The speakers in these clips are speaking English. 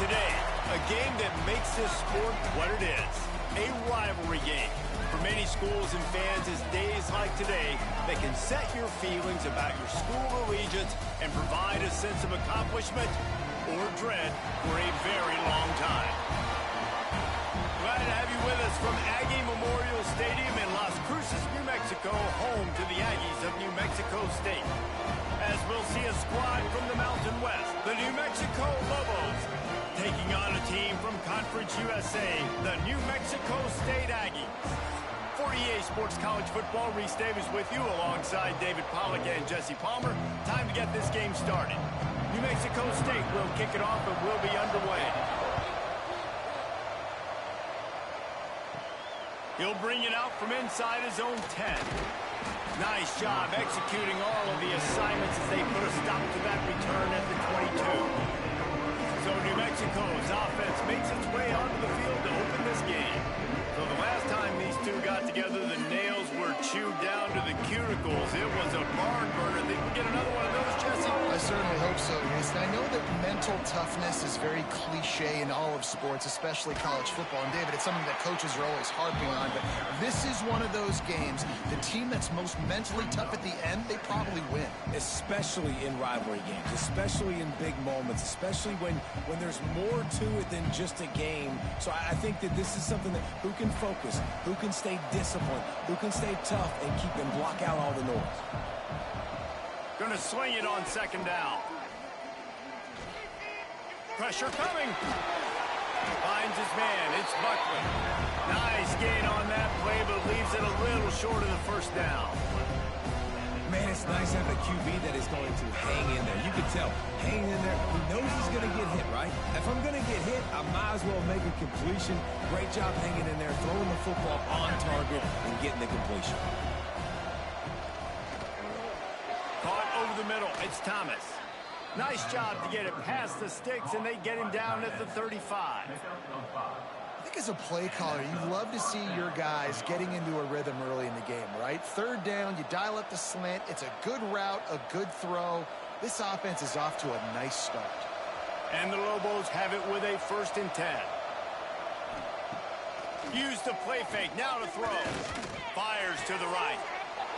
Today, a game that makes this sport what it is, a rivalry game. For many schools and fans, it's days like today that can set your feelings about your school allegiance and provide a sense of accomplishment or dread for a very long time. Glad to have you with us from Aggie Memorial Stadium in Las Cruces, New Mexico, home to the Aggies of New Mexico State. As we'll see a squad from the Mountain West, the New Mexico Lobos, taking on a team from Conference USA, the New Mexico State Aggies. For EA Sports College Football, Reese Davis with you alongside David Pollack and Jesse Palmer. Time to get this game started. New Mexico State will kick it off and will be underway. He'll bring it out from inside his own 10. Nice job executing all of the assignments as they put a stop to that return at the 22. So New Mexico's offense makes its way onto the field to open this game. So the last time these two got together, the nails were chewed down to the cuticles. It was a barn burner. They can get another one of those, Jesse? I certainly hope so, Reese. I know that mental toughness is very cliche in all of sports, especially college football. And, David, it's something that coaches are always harping on. But this is one of those games. The team that's most mentally tough at the end, they probably win. Especially in rivalry games, especially in big moments, especially when there's more to it than just a game. So I think that this is something that who can focus, who can stay disciplined, who can stay tough and keep them block out all the noise. Gonna swing it on second down. Pressure coming. Finds his man. It's Buckley. Nice gain on that play, but leaves it a little short of the first down. Man, it's nice having a QB that is going to hang in there. You can tell, hanging in there, he knows he's going to get hit, right? If I'm going to get hit, I might as well make a completion. Great job hanging in there, throwing the football on target and getting the completion. Caught over the middle. It's Thomas. Nice job to get it past the sticks, and they get him down at the 35. I think as a play caller, you love to see your guys getting into a rhythm early in the game, right? Third down, you dial up the slant. It's a good route, a good throw. This offense is off to a nice start. And the Lobos have it with a 1st and 10. Use the play fake, now to throw. Fires to the right.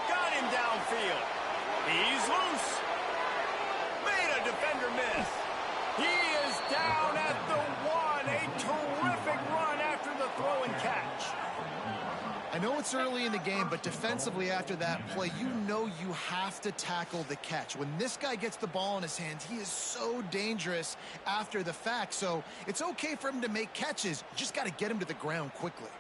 Got him downfield. He's loose. Made a defender miss. He is down at the 1. A terrific run after the throw and catch. I know it's early in the game, but defensively after that play, you know you have to tackle the catch. When this guy gets the ball in his hands, he is so dangerous after the fact. So it's okay for him to make catches. You just got to get him to the ground quickly.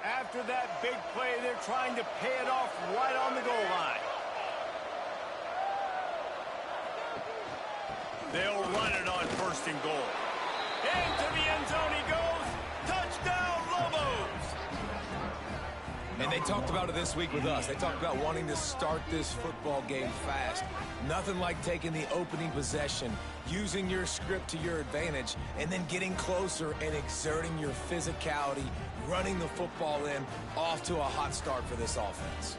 After that big play, they're trying to pay it off right on the goal line. They'll run it on 1st and goal. Into the end zone he goes. Touchdown, Lobos! And they talked about it this week with us. They talked about wanting to start this football game fast. Nothing like taking the opening possession, using your script to your advantage, and then getting closer and exerting your physicality, running the football in, off to a hot start for this offense.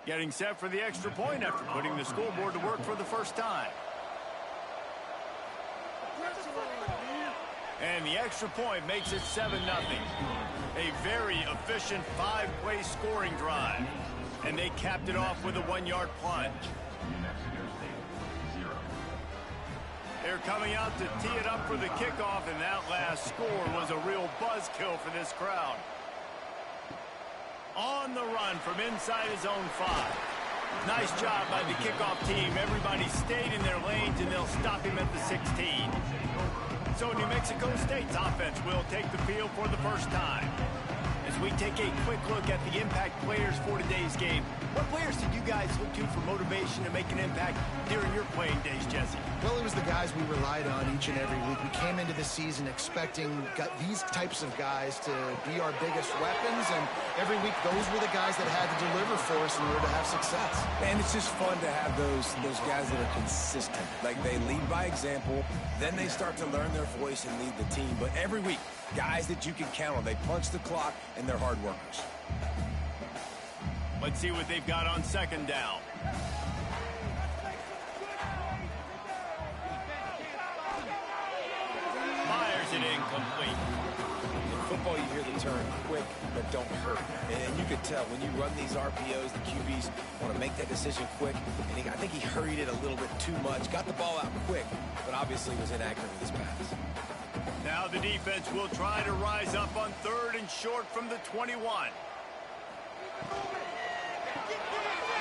Getting set for the extra point after putting the scoreboard to work for the first time. And the extra point makes it 7-0. A very efficient 5-play scoring drive. And they capped it off with a 1-yard plunge. They're coming out to tee it up for the kickoff, and that last score was a real buzzkill for this crowd. On the run from inside his own 5. Nice job by the kickoff team. Everybody stayed in their lanes, and they'll stop him at the 16. So New Mexico State's offense will take the field for the first time. As we take a quick look at the impact players for today's game, what players did you guys look to for motivation to make an impact during your playing days, Jesse? Well, it was the guys we relied on each and every week. We came into the season expecting these types of guys to be our biggest weapons, and every week those were the guys that had to deliver for us in order to have success. And it's just fun to have those guys that are consistent. Like, they lead by example, then they start to learn their voice and lead the team. But every week, guys that you can count on. They punch the clock, and they're hard workers. Let's see what they've got on second down. Fires it incomplete. In football, you hear the term quick, but don't hurt. And you could tell when you run these RPOs, the QBs want to make that decision quick. And I think he hurried it a little bit too much. Got the ball out quick, but obviously was inaccurate with his pass. Now the defense will try to rise up on 3rd and short from the 21.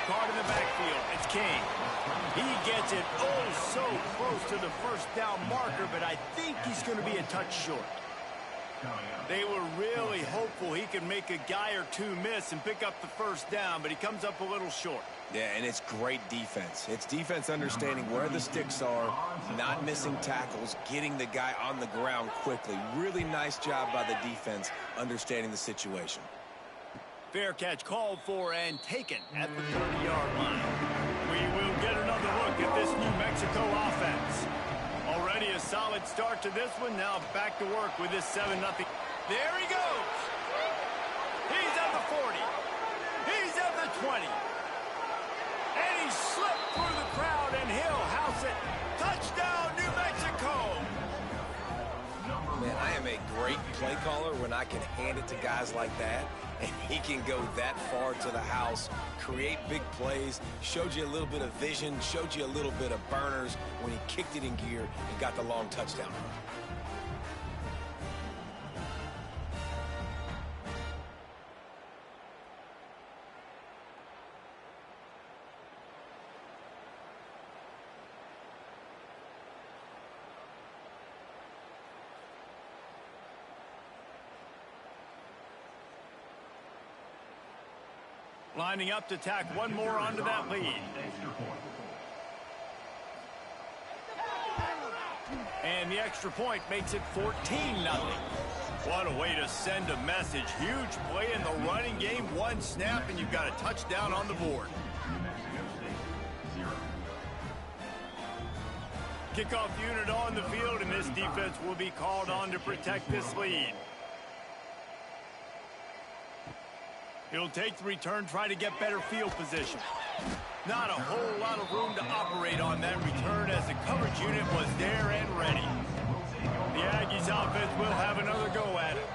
Caught in the backfield. It's King. He gets it so close to the first down marker, but I think he's going to be a touch short. They were really hopeful he could make a guy or two miss and pick up the first down, but he comes up a little short. Yeah, and it's great defense. It's defense understanding where the sticks are, not missing tackles, getting the guy on the ground quickly. Really nice job by the defense understanding the situation. Fair catch called for and taken at the 30-yard line. We will get another look at this New Mexico offense. Already a solid start to this one. Now back to work with this 7-0. There he goes. He's at the 40. He's at the 20. And he slipped through the crowd, and he'll house it. Touchdown, New Mexico. Man, I am a great play caller when I can hand it to guys like that, and he can go that far to the house, create big plays, showed you a little bit of vision, showed you a little bit of burners when he kicked it in gear and got the long touchdown run. Lining up to tack one more onto that lead. And the extra point makes it 14-0. What a way to send a message. Huge play in the running game. One snap, and you've got a touchdown on the board. Kickoff unit on the field, and this defense will be called on to protect this lead. He'll take the return, try to get better field position. Not a whole lot of room to operate on that return as the coverage unit was there and ready. The Aggies offense will have another go at it.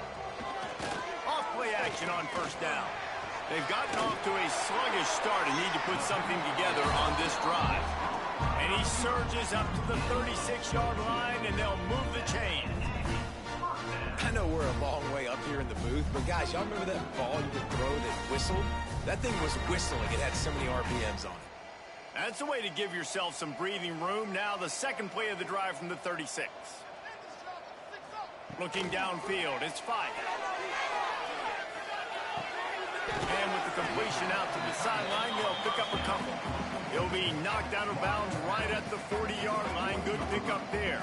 Off play action on first down. They've gotten off to a sluggish start and need to put something together on this drive. And he surges up to the 36-yard line, and they'll move the chains. I know we're a long way up here in the booth, but guys, y'all remember that ball you could throw that whistled? That thing was whistling. It had so many RPMs on it. That's a way to give yourself some breathing room. Now the second play of the drive from the 36. Looking downfield, it's 5. And with the completion out to the sideline, they'll pick up a couple. He'll be knocked out of bounds right at the 40-yard line. Good pickup there.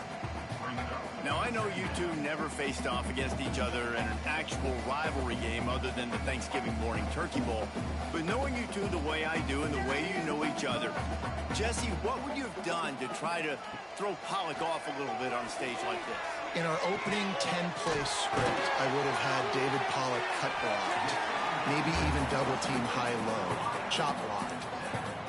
Now, I know you two never faced off against each other in an actual rivalry game other than the Thanksgiving morning Turkey Bowl. But knowing you two the way I do and the way you know each other, Jesse, what would you have done to try to throw Pollock off a little bit on a stage like this? In our opening 10-play script, I would have had David Pollock cut blocked, maybe even double-team high-low, chop blocked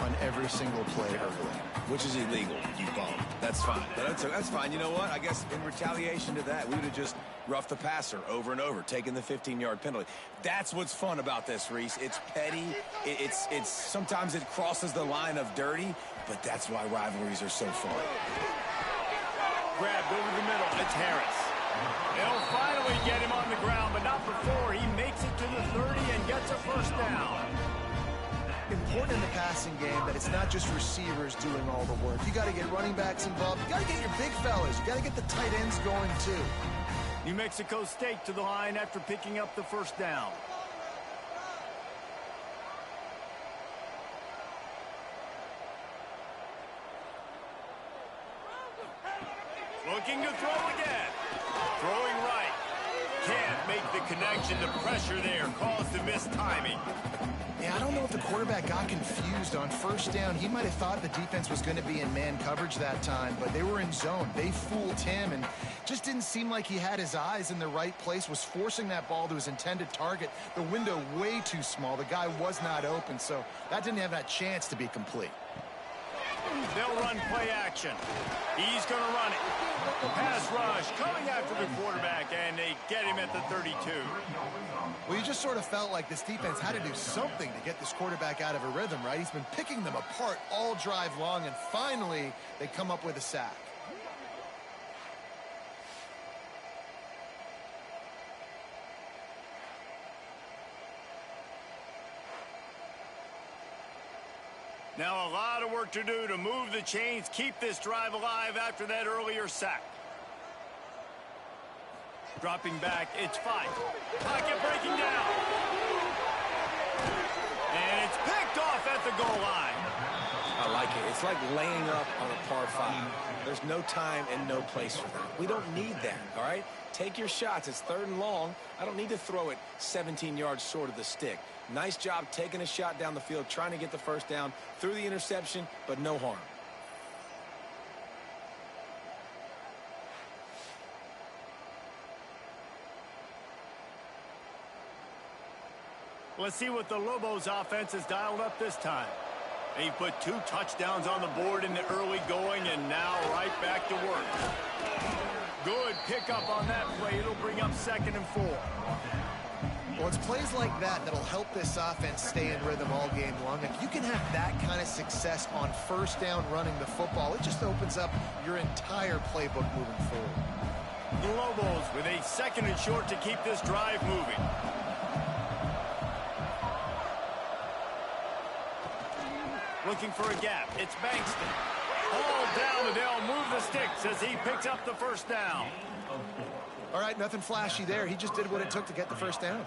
on every single play early. Which is illegal, you bum. That's fine. But that's fine. You know what? I guess in retaliation to that, we would have just roughed the passer over and over, taking the 15-yard penalty. That's what's fun about this, Reese. It's petty. It's sometimes it crosses the line of dirty, but that's why rivalries are so fun. Grabbed over the middle. It's Harris. They'll finally get him on the ground, but not before he makes it to the 30 and gets a first down. Important in the passing game that it's not just receivers doing all the work. You got to get running backs involved. You got to get your big fellas. You got to get the tight ends going too. New Mexico State to the line after picking up the first down. Looking to throw again. Throwing right. Can't make the connection. The pressure there caused the missed timing. Yeah, I don't know if the quarterback got confused on first down. He might have thought the defense was going to be in man coverage that time, but they were in zone. They fooled him and just didn't seem like he had his eyes in the right place, was forcing that ball to his intended target. The window way too small. The guy was not open, so that didn't have that chance to be complete. They'll run play action. He's going to run it. Pass rush coming after the quarterback, and they get him at the 32. Well, you just sort of felt like this defense had to do something to get this quarterback out of a rhythm, right? He's been picking them apart all drive long, and finally they come up with a sack. Now a lot of work to do to move the chains, keep this drive alive after that earlier sack. Dropping back, it's 5. Pocket breaking down. And it's picked off at the goal line. I like it. It's like laying up on a par 5. There's no time and no place for that. We don't need that, all right? Take your shots. It's 3rd and long. I don't need to throw it 17 yards short of the stick. Nice job taking a shot down the field, trying to get the first down through the interception, but no harm. Let's see what the Lobos offense has dialed up this time. They put 2 touchdowns on the board in the early going, and now right back to work. Good pickup on that play. It'll bring up 2nd and 4. Well, it's plays like that that'll help this offense stay in rhythm all game long. If you can have that kind of success on first down running the football, it just opens up your entire playbook moving forward. The Lobos with a 2nd and short to keep this drive moving. Looking for a gap. It's Bankston. All down, and they'll move the sticks as he picks up the first down. All right, nothing flashy there. He just did what it took to get the first down.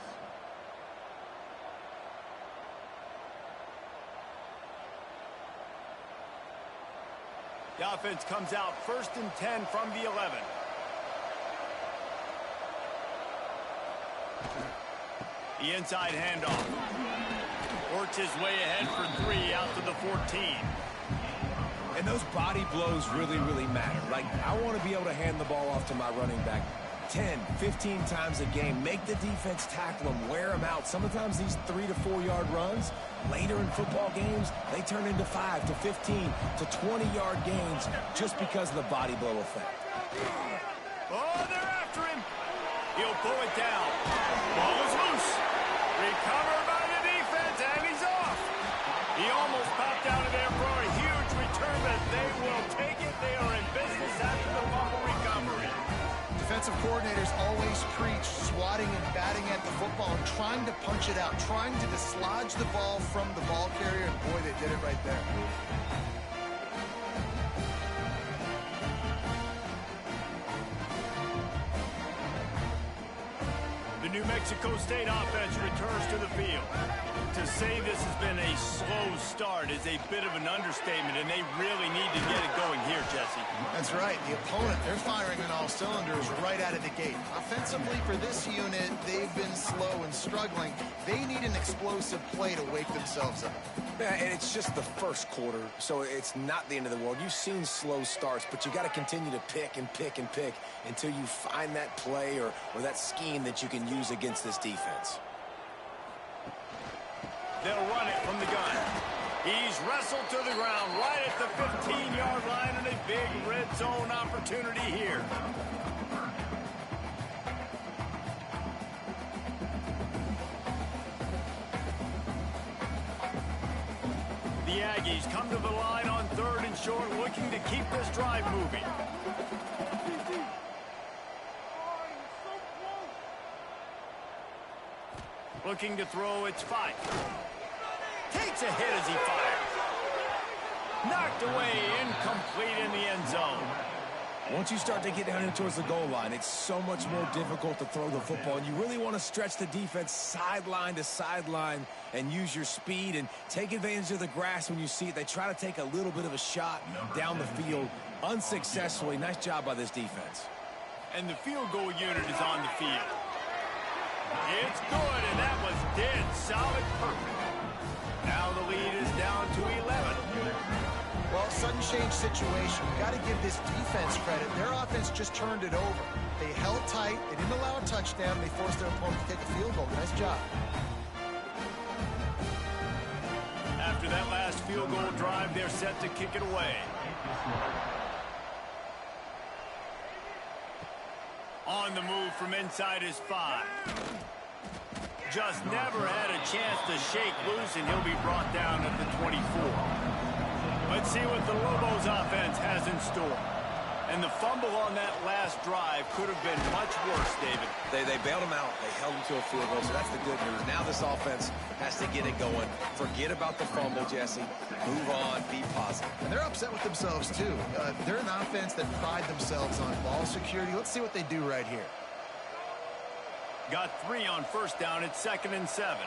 The offense comes out 1st and 10 from the 11. The inside handoff. Works his way ahead for 3 out to the 14. And those body blows really, really matter. Like, I want to be able to hand the ball off to my running back 10, 15 times a game. Make the defense tackle them, wear them out. Sometimes these 3 to 4 yard runs, later in football games, they turn into 5 to 15 to 20-yard gains just because of the body blow effect. Oh, they're after him. He'll pull it down. Ball is loose. Recovered by the defense, and he's off. He almost popped out of there for a huge return, but they will take it. They are in business after the fumble recovery. Defensive coordinators always preach swatting and batting at the football and trying to punch it out, trying to dislodge the ball from the ball carrier, and boy, they did it right there. The New Mexico State offense returns to the field. To say this has been a slow start is a bit of an understatement, and they really need to get it going here, Jesse. That's right. The opponent, they're firing on all cylinders right out of the gate. Offensively, for this unit, they've been slow and struggling. They need an explosive play to wake themselves up. Yeah, and it's just the first quarter, so it's not the end of the world. You've seen slow starts, but you got to continue to pick and pick and pick until you find that play or that scheme that you can use against this defense. They'll run it from the gun. He's wrestled to the ground right at the 15-yard line, and a big red zone opportunity here. The Aggies come to the line on 3rd and short, looking to keep this drive moving. Looking to throw, it's 5. Takes a hit as he fires. Knocked away, incomplete in the end zone. Once you start to get down in towards the goal line, it's so much more difficult to throw the football, and you really want to stretch the defense sideline to sideline and use your speed and take advantage of the grass when you see it. They try to take a little bit of a shot down the field unsuccessfully. Nice job by this defense. And the field goal unit is on the field. It's good, and that was dead solid perfect. Now the lead is down to 11. Well, sudden change situation. You've got to give this defense credit. Their offense just turned it over. They held tight. They didn't allow a touchdown. They forced their opponent to take a field goal. Nice job. After that last field goal drive, they're set to kick it away. On the move from inside his 5. Just never had a chance to shake loose, and he'll be brought down at the 24. Let's see what the Lobos offense has in store. And the fumble on that last drive could have been much worse, David. They bailed him out. They held him to a field goal, so that's the good news. Now this offense has to get it going. Forget about the fumble, Jesse. Move on. Be positive. And they're upset with themselves, too. They're an offense that pride themselves on ball security. Let's see what they do right here. Got 3 on first down. It's 2nd and 7.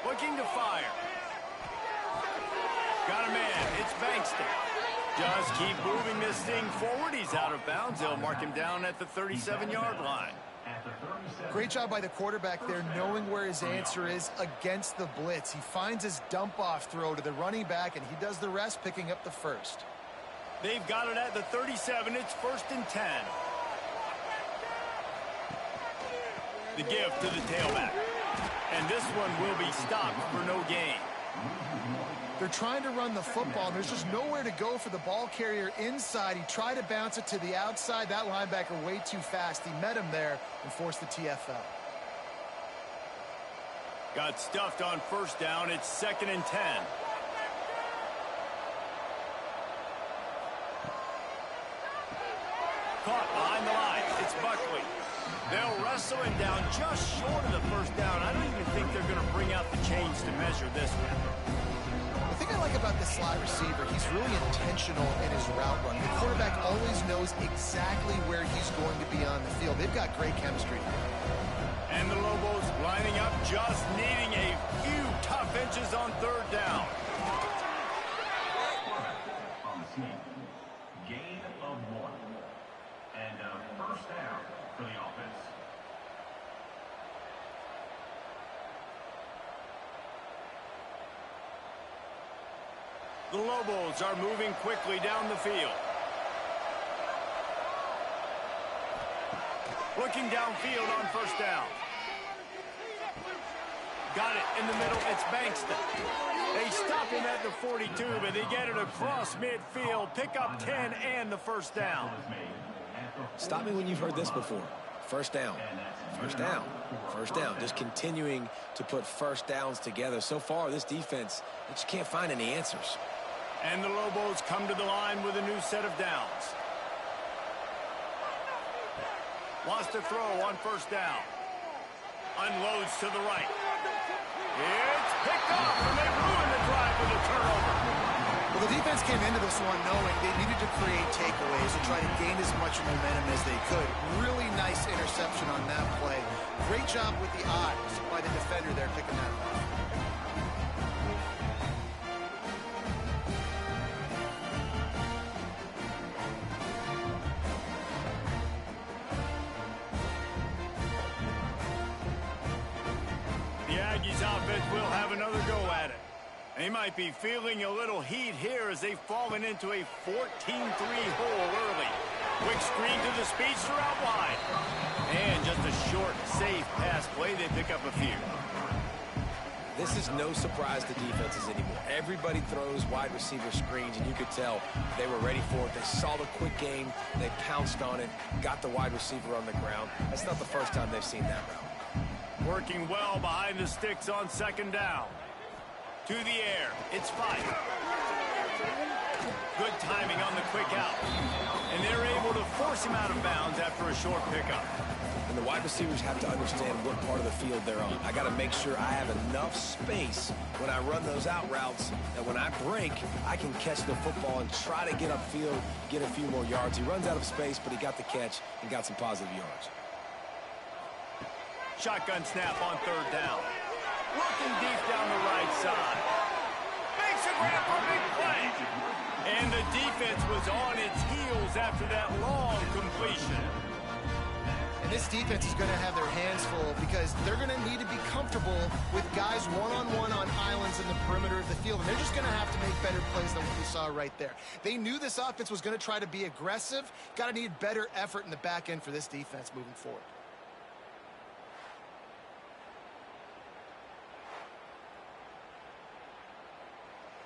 Looking to fire. Got a man. It's Bankston. Just keep moving this thing forward. He's out of bounds. They'll mark him down at the 37-yard line. Great job by the quarterback there, knowing where his answer is against the blitz. He finds his dump-off throw to the running back, and he does the rest, picking up the first. They've got it at the 37. It's 1st and 10. The give to the tailback. And this one will be stopped for no gain. They're trying to run the football. There's just nowhere to go for the ball carrier inside. He tried to bounce it to the outside. That linebacker way too fast. He met him there and forced the TFL. Got stuffed on first down. It's 2nd and 10. Caught behind the line. It's Buckley. They'll wrestle him down just short of the first down. I don't even think they're going to bring out the chains to measure this one. The thing I like about this slot receiver, he's really intentional in his route run. The quarterback always knows exactly where he's going to be on the field. They've got great chemistry. And the Lobos lining up, just needing a few tough inches on 3rd down. On the snake, gain of 1. And first down for the offense. The Lobos are moving quickly down the field. Looking downfield on first down. Got it in the middle. It's Bankston. They stop him at the 42, but they get it across midfield. Pick up 10 and the first down. Stop me when you've heard this before. First down. First down. First down. Just continuing to put first downs together. So far, this defense, they just can't find any answers. And the Lobos come to the line with a new set of downs. Wants to throw on first down. Unloads to the right. It's picked up, and they ruin the drive with a turnover. Well, the defense came into this one knowing they needed to create takeaways and try to gain as much momentum as they could. Really nice interception on that play. Great job with the eyes by the defender there picking that off. Offense will have another go at it. They might be feeling a little heat here as they've fallen into a 14-3 hole early. Quick screen to the speedster out wide. And just a short, safe pass play. They pick up a few. This is no surprise to defenses anymore. Everybody throws wide receiver screens, and you could tell they were ready for it. They saw the quick game. They pounced on it, got the wide receiver on the ground. That's not the first time they've seen that route. Working well behind the sticks on 2nd down. To the air. It's Fife. Good timing on the quick out. And they're able to force force him out of bounds after a short pickup. And the wide receivers have to understand what part of the field they're on. I got to make sure I have enough space when I run those out routes that when I break, I can catch the football and try to get upfield, get a few more yards. He runs out of space, but he got the catch and got some positive yards. Shotgun snap on third down. Looking deep down the right side. Makes a grab for a big play. And the defense was on its heels after that long completion. And this defense is going to have their hands full because they're going to need to be comfortable with guys one-on-one on islands in the perimeter of the field. And they're just going to have to make better plays than what we saw right there. They knew this offense was going to try to be aggressive. Got to need better effort in the back end for this defense moving forward.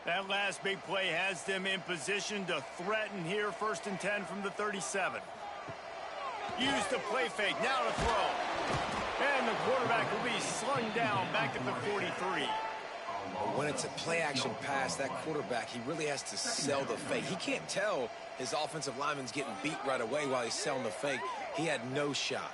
That last big play has them in position to threaten here. 1st and 10 from the 37. Use the play fake, now to throw. And the quarterback will be slung down back at the 43. When it's a play-action pass, that quarterback, he really has to sell the fake. He can't tell his offensive lineman's getting beat right away while he's selling the fake. He had no shot.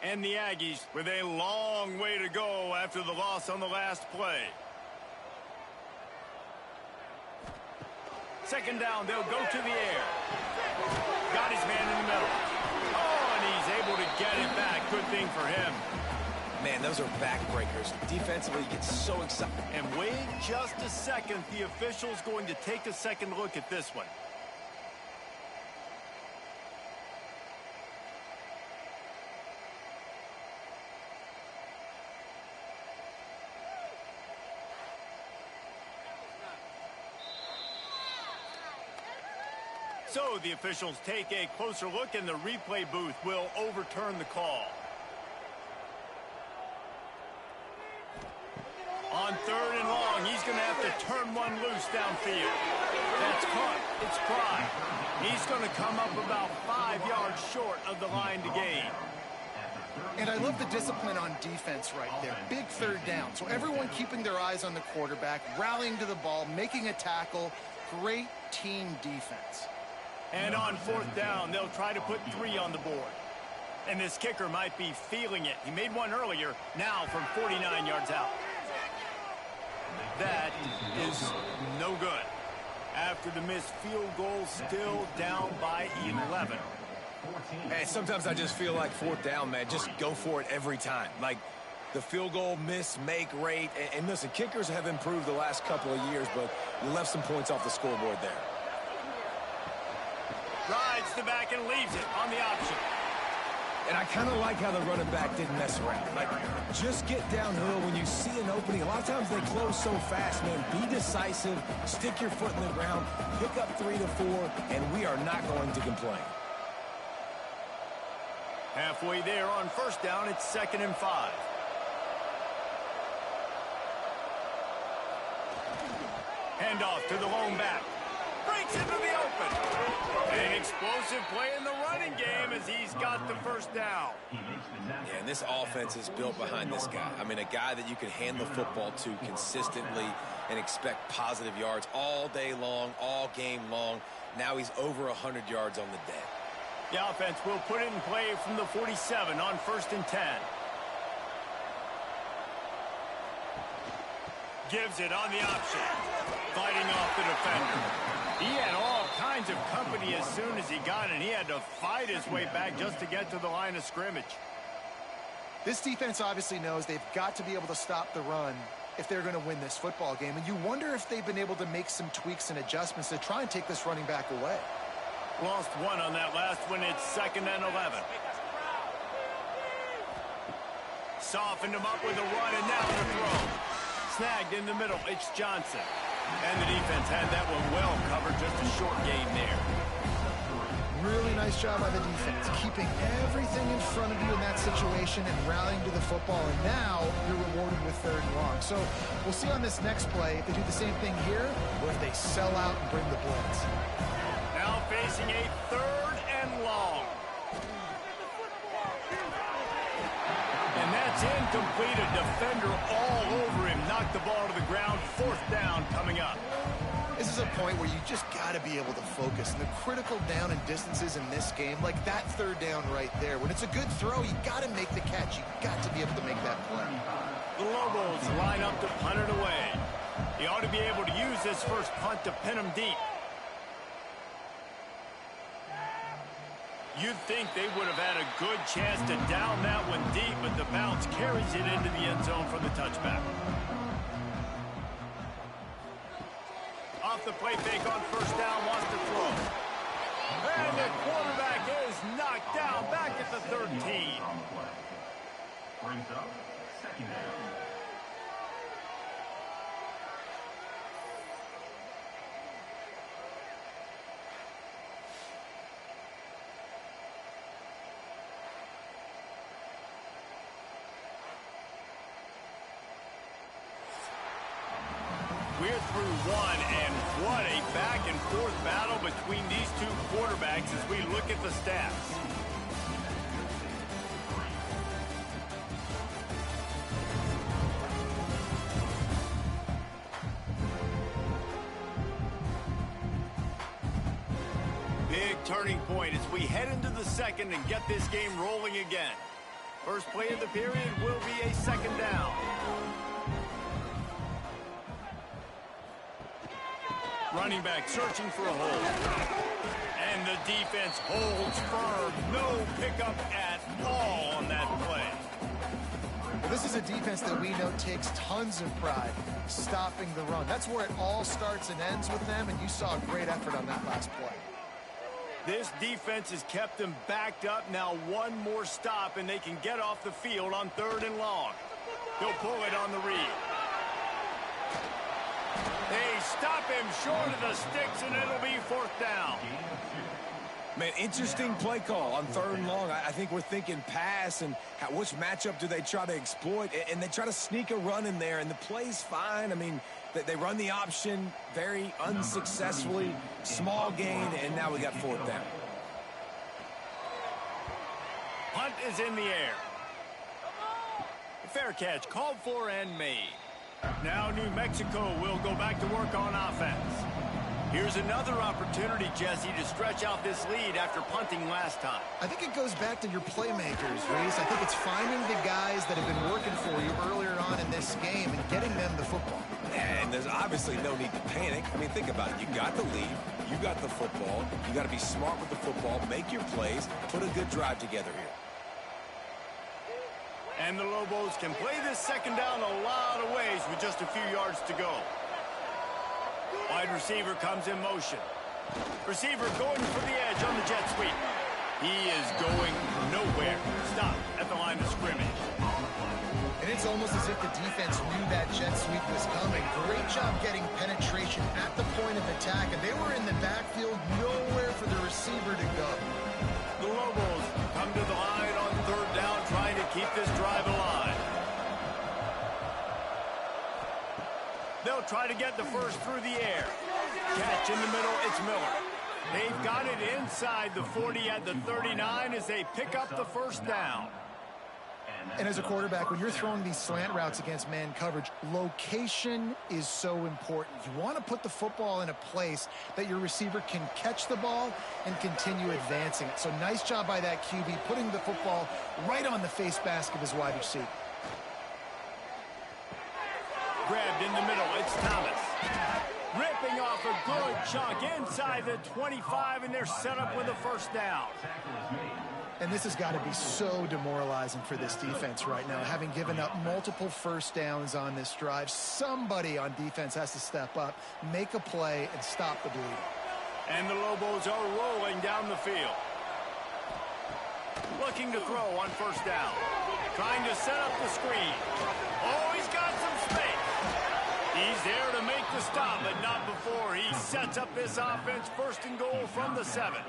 And the Aggies with a long way to go after the loss on the last play. 2nd down, they'll go to the air. Got his man in the middle. Oh, and he's able to get it back. Good thing for him. Man, those are backbreakers. Defensively, he gets so excited. And wait just a second. The official's going to take a second look at this one. So the officials take a closer look, and the replay booth will overturn the call. On 3rd and long, he's going to have to turn one loose downfield. That's caught. It's Pride. He's going to come up about 5 yards short of the line to gain. And I love the discipline on defense right there. Big 3rd down. So everyone keeping their eyes on the quarterback, rallying to the ball, making a tackle. Great team defense. And on 4th down, they'll try to put 3 on the board. And this kicker might be feeling it. He made one earlier, now from 49 yards out. That is no good. After the missed field goal, still down by 11. Hey, sometimes I just feel like 4th down, man. Just go for it every time. Like the field goal miss, make rate. And listen, kickers have improved the last couple of years, but you left some points off the scoreboard there. Rides the back and leaves it on the option. And I kind of like how the running back didn't mess around. Like, just get downhill when you see an opening. A lot of times they close so fast, man. Be decisive, stick your foot in the ground, pick up 3 to 4, and we are not going to complain. Halfway there on 1st down, it's 2nd and 5. Handoff to the lone back. Breaks into the open. An explosive play in the running game as he's got the 1st down. Yeah, and this offense is built behind this guy. I mean, a guy that you can hand the football to consistently and expect positive yards all day long, all game long. Now he's over 100 yards on the day. The offense will put it in play from the 47 on 1st and 10. Gives it on the option. Fighting off the defender. He had all kinds of company as soon as he got it. He had to fight his way back just to get to the line of scrimmage. This defense obviously knows they've got to be able to stop the run if they're going to win this football game. And you wonder if they've been able to make some tweaks and adjustments to try and take this running back away. Lost one on that last one. It's 2nd and 11. Softened him up with a run, and now the throw. Snagged in the middle. It's Johnson. And the defense had that one well covered. Just a short gain there. Really nice job by the defense, keeping everything in front of you in that situation and rallying to the football. And now you're rewarded with 3rd and long. So we'll see on this next play if they do the same thing here or if they sell out and bring the blitz. Now facing a 3rd and long. And that It's incomplete. A defender all over him. Knocked the ball to the ground. 4th down coming up. This is a point where you just got to be able to focus. And the critical down and distances in this game, like that 3rd down right there, when it's a good throw, you got to make the catch. You got to be able to make that play. The Lobos line up to punt it away. He ought to be able to use this first punt to pin him deep. You'd think they would have had a good chance to down that one deep, but the bounce carries it into the end zone from the touchback. Off the play fake on 1st down, wants to throw. And the quarterback is knocked down back at the 13. Brings up 2nd down. We're through one, and what a back-and-forth battle between these two quarterbacks as we look at the stats. Big turning point as we head into the 2nd and get this game rolling again. First play of the period will be a 2nd down. Running back searching for a hole. And the defense holds firm. No pickup at all on that play. Well, this is a defense that we know takes tons of pride stopping the run. That's where it all starts and ends with them, and you saw a great effort on that last play. This defense has kept them backed up. Now one more stop, and they can get off the field on 3rd and long. He'll pull it on the read. They stop him short of the sticks, and it'll be 4th down. Man, interesting play call on 3rd and long. I think we're thinking pass and which matchup do they try to exploit, and they try to sneak a run in there, and the play's fine. I mean, they run the option very unsuccessfully, small gain, and now we got 4th down. Punt is in the air. Fair catch called for and made. Now New Mexico will go back to work on offense. Here's another opportunity, Jesse, to stretch out this lead after punting last time. I think it goes back to your playmakers, Reese. I think it's finding the guys that have been working for you earlier on in this game and getting them the football. And there's obviously no need to panic. I mean, think about it. You got the lead. You got the football. You got to be smart with the football. Make your plays. Put a good drive together here. And the Lobos can play this 2nd down a lot of ways with just a few yards to go. Wide receiver comes in motion. Receiver going for the edge on the jet sweep. He is going nowhere. Stop at the line of scrimmage. And it's almost as if the defense knew that jet sweep was coming. Great job getting penetration at the point of attack, and they were in the backfield, nowhere for the receiver to go. The Lobos come to the line on 3rd down, trying to keep this drive alive. They'll try to get the first through the air. Catch in the middle, it's Miller. They've got it inside the 40 at the 39 as they pick up the 1st down. And as a quarterback, when you're throwing these slant routes against man coverage, location is so important. You want to put the football in a place that your receiver can catch the ball and continue advancing it. So nice job by that QB, putting the football right on the face mask of his wide receiver. Grabbed in the middle, it's Thomas. Ripping off a good chunk inside the 25, and they're set up with a 1st down. And this has got to be so demoralizing for this defense right now, having given up multiple 1st downs on this drive. Somebody on defense has to step up, make a play, and stop the bleeding. And the Lobos are rolling down the field. Looking to throw on 1st down. Trying to set up the screen. Oh, he's got some space. He's there to make the stop, but not before he sets up this offense. 1st and goal from the 7.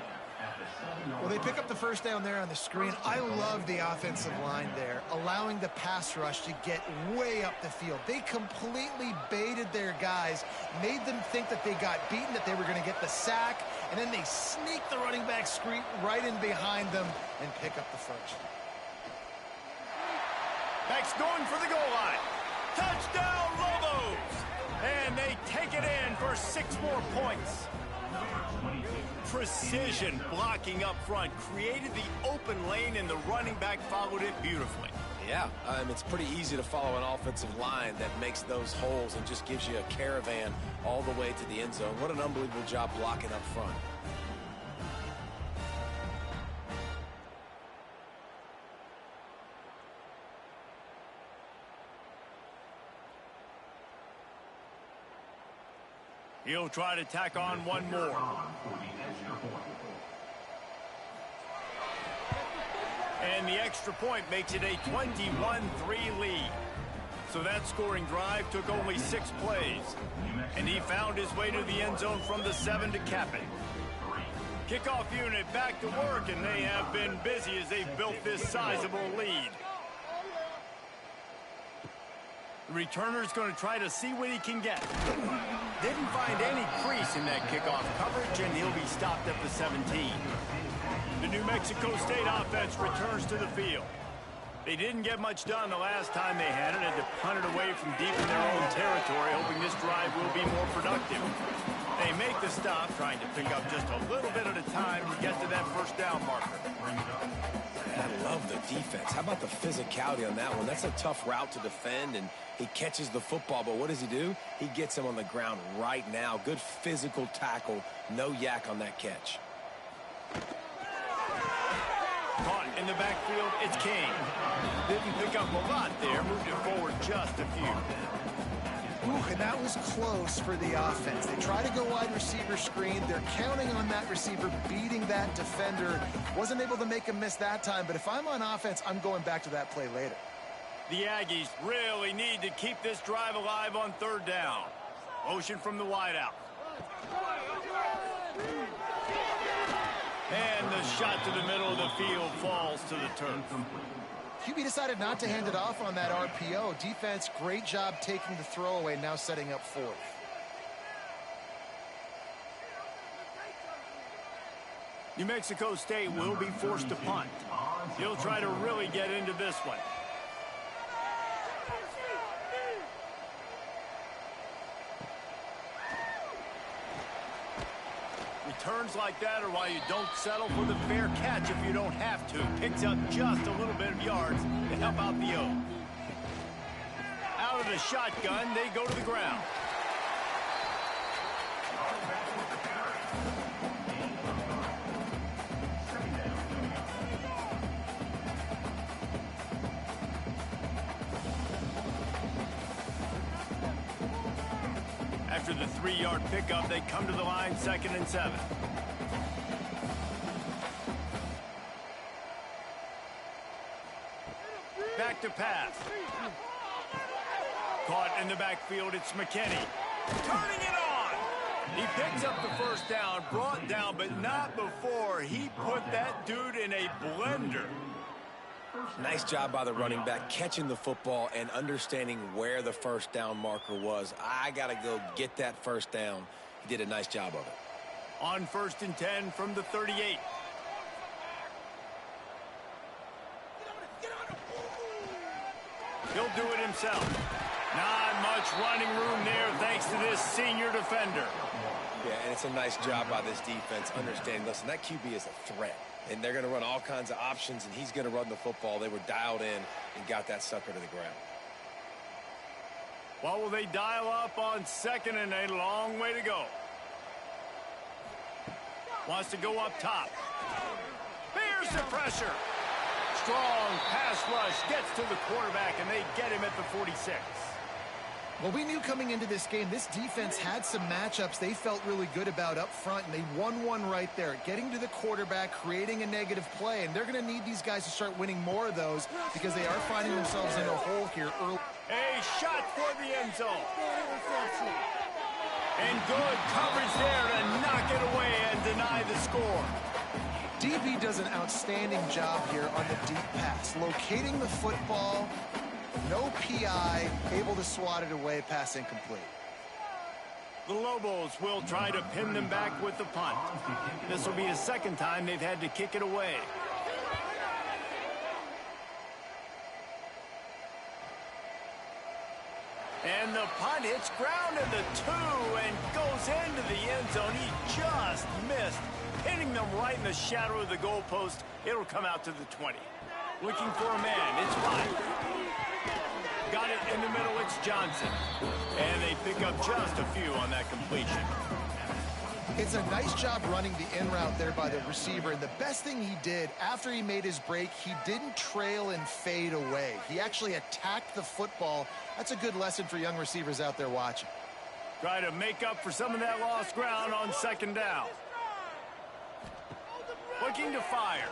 Well, they pick up the 1st down there on the screen. I love the offensive line there, allowing the pass rush to get way up the field. They completely baited their guys, made them think that they got beaten, that they were going to get the sack, and then they sneak the running back screen right in behind them and pick up the 1st. Back's going for the goal line. Touchdown, Lobos! And they take it in for 6 more points. Precision blocking up front created the open lane, and the running back followed it beautifully. Yeah, it's pretty easy to follow an offensive line that makes those holes and just gives you a caravan all the way to the end zone. What an unbelievable job blocking up front. He'll try to tack on one more. And the extra point makes it a 21-3 lead. So that scoring drive took only 6 plays. And he found his way to the end zone from the 7 to cap it. Kickoff unit back to work, and they have been busy as they've built this sizable lead. The returner's going to try to see what he can get. Didn't find any crease in that kickoff coverage, and he'll be stopped at the 17. The New Mexico State offense returns to the field. They didn't get much done the last time they had it, and to punt it away from deep in their own territory, hoping this drive will be more productive. They make the stop, trying to pick up just a little bit at a time to get to that first down marker. I love the defense. How about the physicality on that one? That's a tough route to defend, and he catches the football, but what does he do? He gets him on the ground right now. Good physical tackle. No yak on that catch. Caught in the backfield, it's King. Didn't pick up a lot there, moved it forward just a few. Ooh, and that was close for the offense. They try to go wide receiver screen. They're counting on that receiver beating that defender. Wasn't able to make him miss that time, but if I'm on offense, I'm going back to that play later. The Aggies really need to keep this drive alive on 3rd down. Motion from the wideout. And the shot to the middle of the field falls to the turf. QB decided not to hand it off on that RPO. Defense, great job taking the throwaway, now setting up 4th. New Mexico State will be forced to punt. He'll try to really get into this one. Returns like that are why you don't settle for the fair catch if you don't have to. Picks up just a little bit of yards to help out the O. Out of the shotgun, they go to the ground. After the 3-yard pickup, they come to the line, 2nd and 7. Back to pass. Caught in the backfield, it's McKinney. Turning it on! He picks up the first down, brought down, but not before he put that dude in a blender. Nice job by the running back, catching the football and understanding where the first down marker was. I got to go get that first down. He did a nice job of it. On 1st and 10 from the 38. He'll do it himself. Not much running room there thanks to this senior defender. Yeah, and it's a nice job by this defense understanding, listen, that QB is a threat. And they're going to run all kinds of options, and he's going to run the football. They were dialed in and got that sucker to the ground. What will they dial up on 2nd and a long way to go? Wants to go up top. Bears the pressure. Strong pass rush gets to the quarterback, and they get him at the 46. Well, we knew coming into this game, this defense had some matchups they felt really good about up front, and they won one right there. Getting to the quarterback, creating a negative play, and they're going to need these guys to start winning more of those because they are finding themselves in a hole here early. A shot for the end zone. And good coverage there to knock it away and deny the score. DB does an outstanding job here on the deep pass, locating the football. No PI, able to swat it away, pass incomplete. The Lobos will try to pin them back with the punt. This will be the 2nd time they've had to kick it away. And the punt hits ground in the 2 and goes into the end zone. He just missed, hitting them right in the shadow of the goalpost. It'll come out to the 20. Looking for a man. It's 5. Got it in the middle. It's Johnson. And they pick up just a few on that completion. It's a nice job running the in route there by the receiver. And the best thing he did after he made his break, he didn't trail and fade away. He actually attacked the football. That's a good lesson for young receivers out there watching. Try to make up for some of that lost ground on second down. Looking to fire.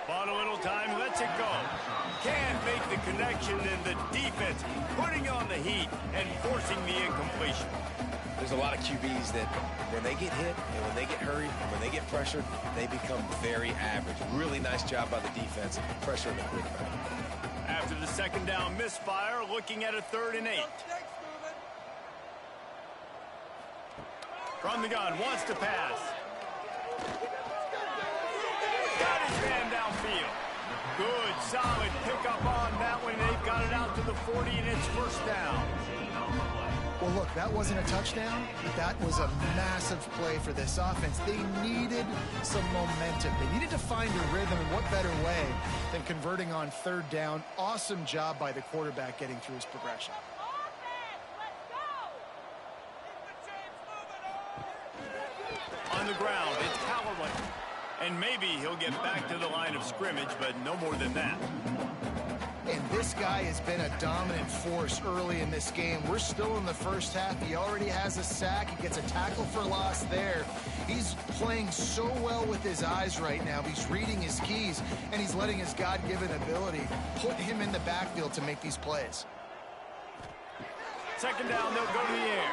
Bought a little time, lets it go. Can't make the connection, and the defense putting on the heat and forcing the incompletion. There's a lot of QBs that when they get hit and when they get hurried and when they get pressured, they become very average. Really nice job by the defense pressuring the quarterback. After the second down misfire, looking at a 3rd and 8. From the gun, wants to pass. Got his man downfield. Good, solid pickup on that one. They've got it out to the 40, and it's first down. Well, look, that wasn't a touchdown, but that was a massive play for this offense. They needed some momentum. They needed to find a rhythm, and what better way than converting on 3rd down. Awesome job by the quarterback getting through his progression. On the ground, it's Callaway. And maybe he'll get back to the line of scrimmage, but no more than that. And this guy has been a dominant force early in this game. We're still in the first half. He already has a sack. He gets a tackle for loss there. He's playing so well with his eyes right now. He's reading his keys, and he's letting his God-given ability put him in the backfield to make these plays. Second down, they'll go to the air.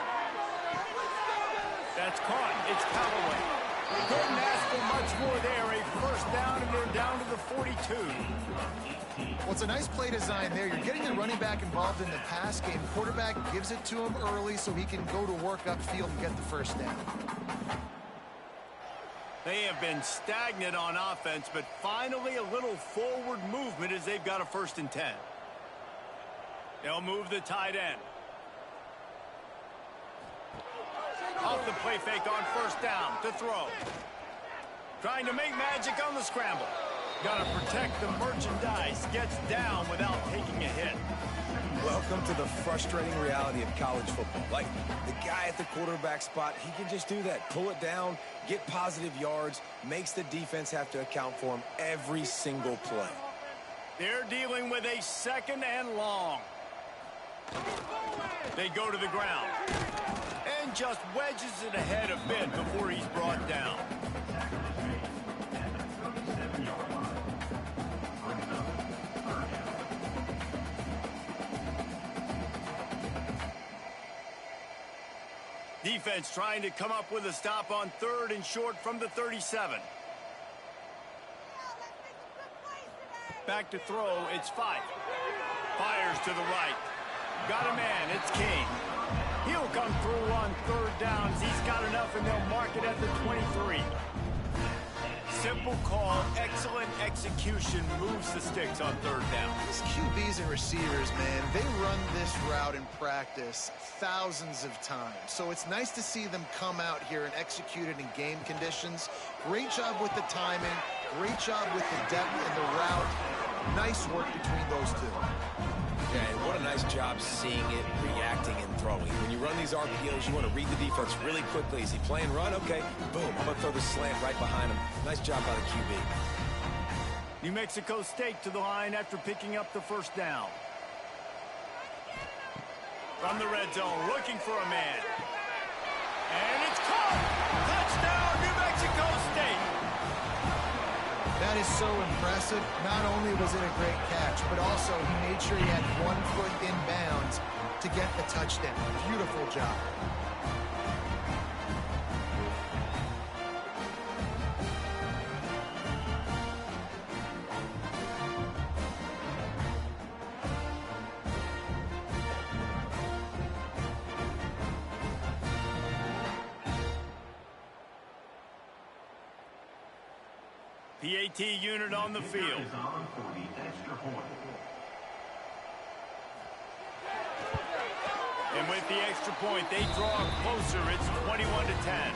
That's caught. It's Callaway. Couldn't ask for much more there. A first down, and they're down to the 42. Well, it's a nice play design there. You're getting the running back involved in the pass game. Quarterback gives it to him early so he can go to work upfield and get the first down. They have been stagnant on offense, but finally a little forward movement as they've got a 1st and 10. They'll move the tight end. Off the play fake on first down to throw. Trying to make magic on the scramble. Got to protect the merchandise. Gets down without taking a hit. Welcome to the frustrating reality of college football. Like, the guy at the quarterback spot, he can just do that. Pull it down, get positive yards, makes the defense have to account for him every single play. They're dealing with a 2nd and long. They go to the ground. And just wedges it ahead a bit before he's brought down. Defense trying to come up with a stop on 3rd and short from the 37. Back to throw, it's 5. Fires to the right. Got a man, it's King. He'll come through on 3rd downs. He's got enough, and they'll mark it at the 23. Simple call, excellent execution, moves the sticks on 3rd down. These QBs and receivers, man, they run this route in practice thousands of times. So it's nice to see them come out here and execute it in game conditions. Great job with the timing. Great job with the depth and the route. Nice work between those two. Yeah, and what a nice job seeing it, reacting, and throwing. When you run these RPOs, you want to read the defense really quickly. Is he playing run? Okay, boom, I'm going to throw the slant right behind him. Nice job by the QB. New Mexico State to the line after picking up the first down. From the red zone, looking for a man. And it's caught! Touchdown, New Mexico State! That is so impressive. Not only was it a great catch, but also he made sure he had 1 foot inbounds to get the touchdown. Beautiful job. PAT unit on the field. And with the extra point, they draw closer. It's 21-10.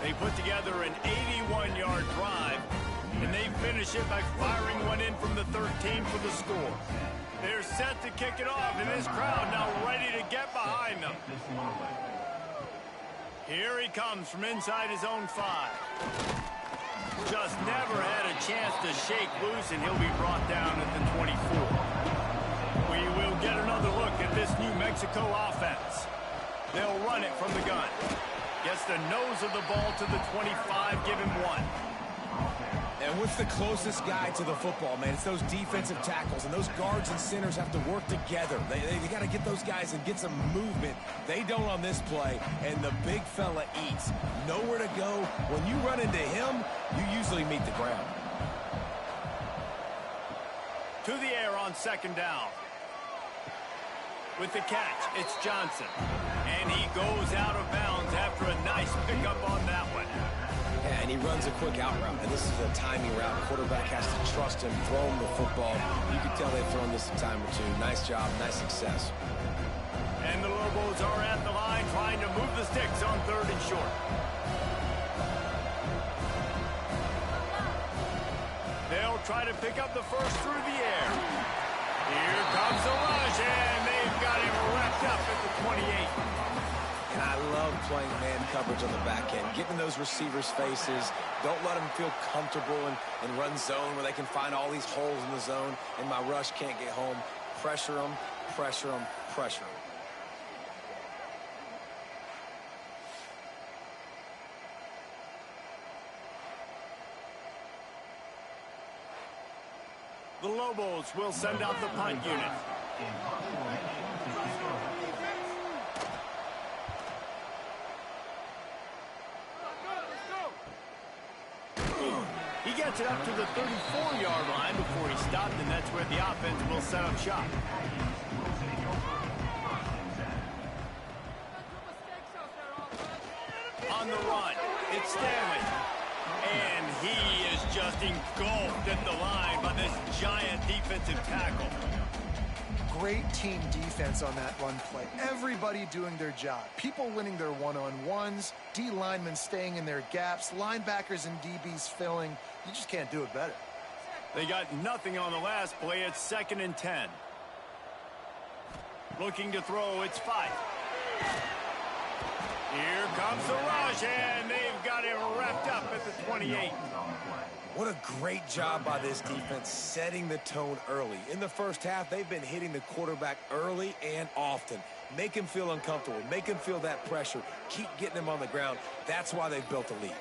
They put together an 81-yard drive, and they finish it by firing one in from the 13 for the score. They're set to kick it off, and this crowd now ready to get behind them. Here he comes from inside his own 5. Just never had a chance to shake loose, and he'll be brought down at the 24. We will get another look at this New Mexico offense. They'll run it from the gun. Gets the nose of the ball to the 25, give him 1. And what's the closest guy to the football, man? It's those defensive tackles, and those guards and centers have to work together. They got to get those guys and get some movement. They don't on this play, and the big fella eats. Nowhere to go. When you run into him, you usually meet the ground. To the air on second down. With the catch, it's Johnson. And he goes out of bounds after a nice pickup on that one. Yeah, and he runs a quick out route, and this is a timing route. Quarterback has to trust him, throw him the football. You can tell they've thrown this a time or two. Nice job, nice success. And the Lobos are at the line trying to move the sticks on 3rd and short. They'll try to pick up the first through the air. Here comes the rush, and they've got him wrapped up at the 28. And I love playing man coverage on the back end, getting in those receivers' faces. Don't let them feel comfortable and run zone where they can find all these holes in the zone, and my rush can't get home. Pressure them, pressure them, pressure them. The Lobos will send out the punt unit. He gets it up to the 34-yard line before he stopped, and that's where the offense will set up shop. On the run, it's Stanley. And he is just engulfed at the line by this giant defensive tackle. Great team defense on that run play. Everybody doing their job. People winning their one-on-ones, D linemen staying in their gaps, linebackers and DBs filling. You just can't do it better. They got nothing on the last play. It's 2nd and 10. Looking to throw, it's 5. Here comes the rush, and they've got him wrapped up at the 28. What a great job by this defense setting the tone early. In the first half, they've been hitting the quarterback early and often. Make him feel uncomfortable. Make him feel that pressure. Keep getting him on the ground. That's why they've built a lead.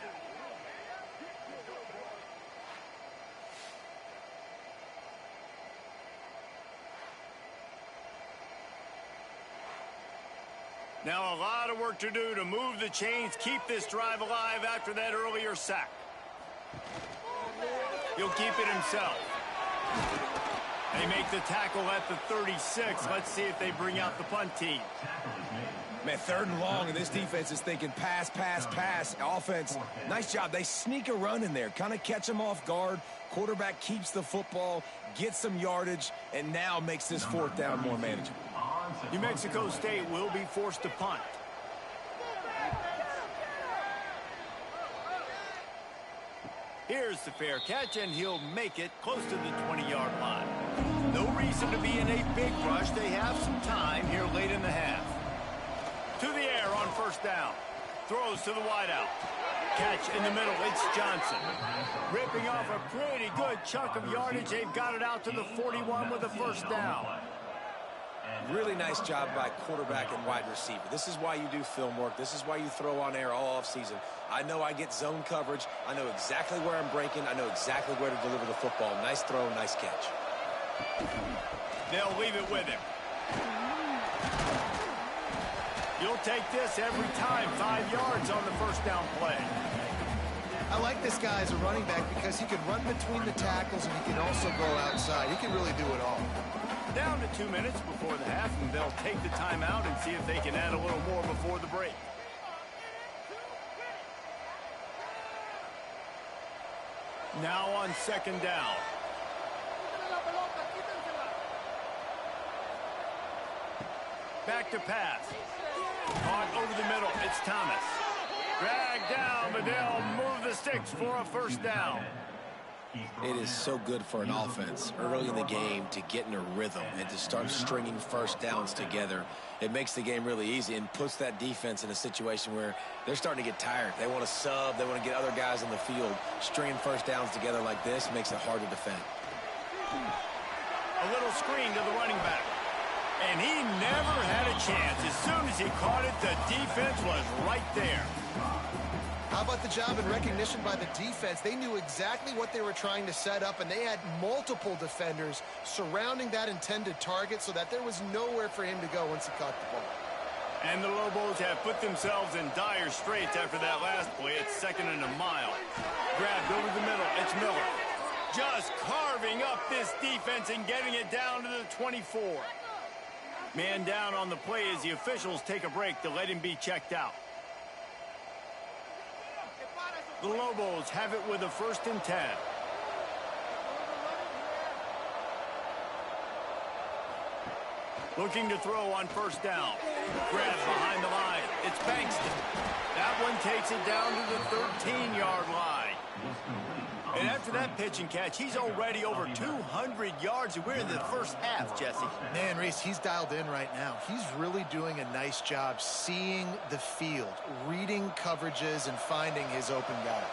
Now a lot of work to do to move the chains, keep this drive alive after that earlier sack. He'll keep it himself. They make the tackle at the 36. Let's see if they bring out the punt team. Man, 3rd and long, and this defense is thinking pass, pass, pass. Offense, nice job. They sneak a run in there, kind of catch them off guard. Quarterback keeps the football, gets some yardage, and now makes this 4th down more manageable. New Mexico State will be forced to punt. Here's the fair catch, and he'll make it close to the 20-yard line. No reason to be in a big rush. They have some time here late in the half. To the air on 1st down. Throws to the wideout. Catch in the middle. It's Johnson. Ripping off a pretty good chunk of yardage. They've got it out to the 41 with a 1st down. Really nice job by quarterback and wide receiver. This is why you do film work. This is why you throw on air all offseason. I know I get zone coverage. I know exactly where I'm breaking. I know exactly where to deliver the football. Nice throw, nice catch. They'll leave it with him. You'll take this every time. 5 yards on the 1st down play. I like this guy as a running back because he can run between the tackles and he can also go outside. He can really do it all. Down to 2 minutes before the half, and they'll take the timeout and see if they can add a little more before the break. Now on 2nd down. Back to pass. Caught over the middle. It's Thomas. Dragged down, but they'll move the sticks for a first down. It is so good for an offense early in the game to get in a rhythm and to start stringing first downs together. It makes the game really easy and puts that defense in a situation where they're starting to get tired. They want to sub. They want to get other guys on the field. Stringing first downs together like this makes it hard to defend. A little screen to the running back. And he never had a chance. As soon as he caught it, the defense was right there. How about the job and recognition by the defense? They knew exactly what they were trying to set up, and they had multiple defenders surrounding that intended target so that there was nowhere for him to go once he caught the ball. And the Lobos have put themselves in dire straits after that last play. It's 2nd and a mile. Grabbed over the middle. It's Miller. Just carving up this defense and getting it down to the 24. Man down on the play as the officials take a break to let him be checked out. The Lobos have it with a 1st and 10. Looking to throw on 1st down. Grab behind the line. It's Bankston. That one takes it down to the 13-yard line. And after that pitch and catch, he's already over 200 yards, and we're in the first half, Jesse. Man, Reese, he's dialed in right now. He's really doing a nice job seeing the field, reading coverages, and finding his open guy.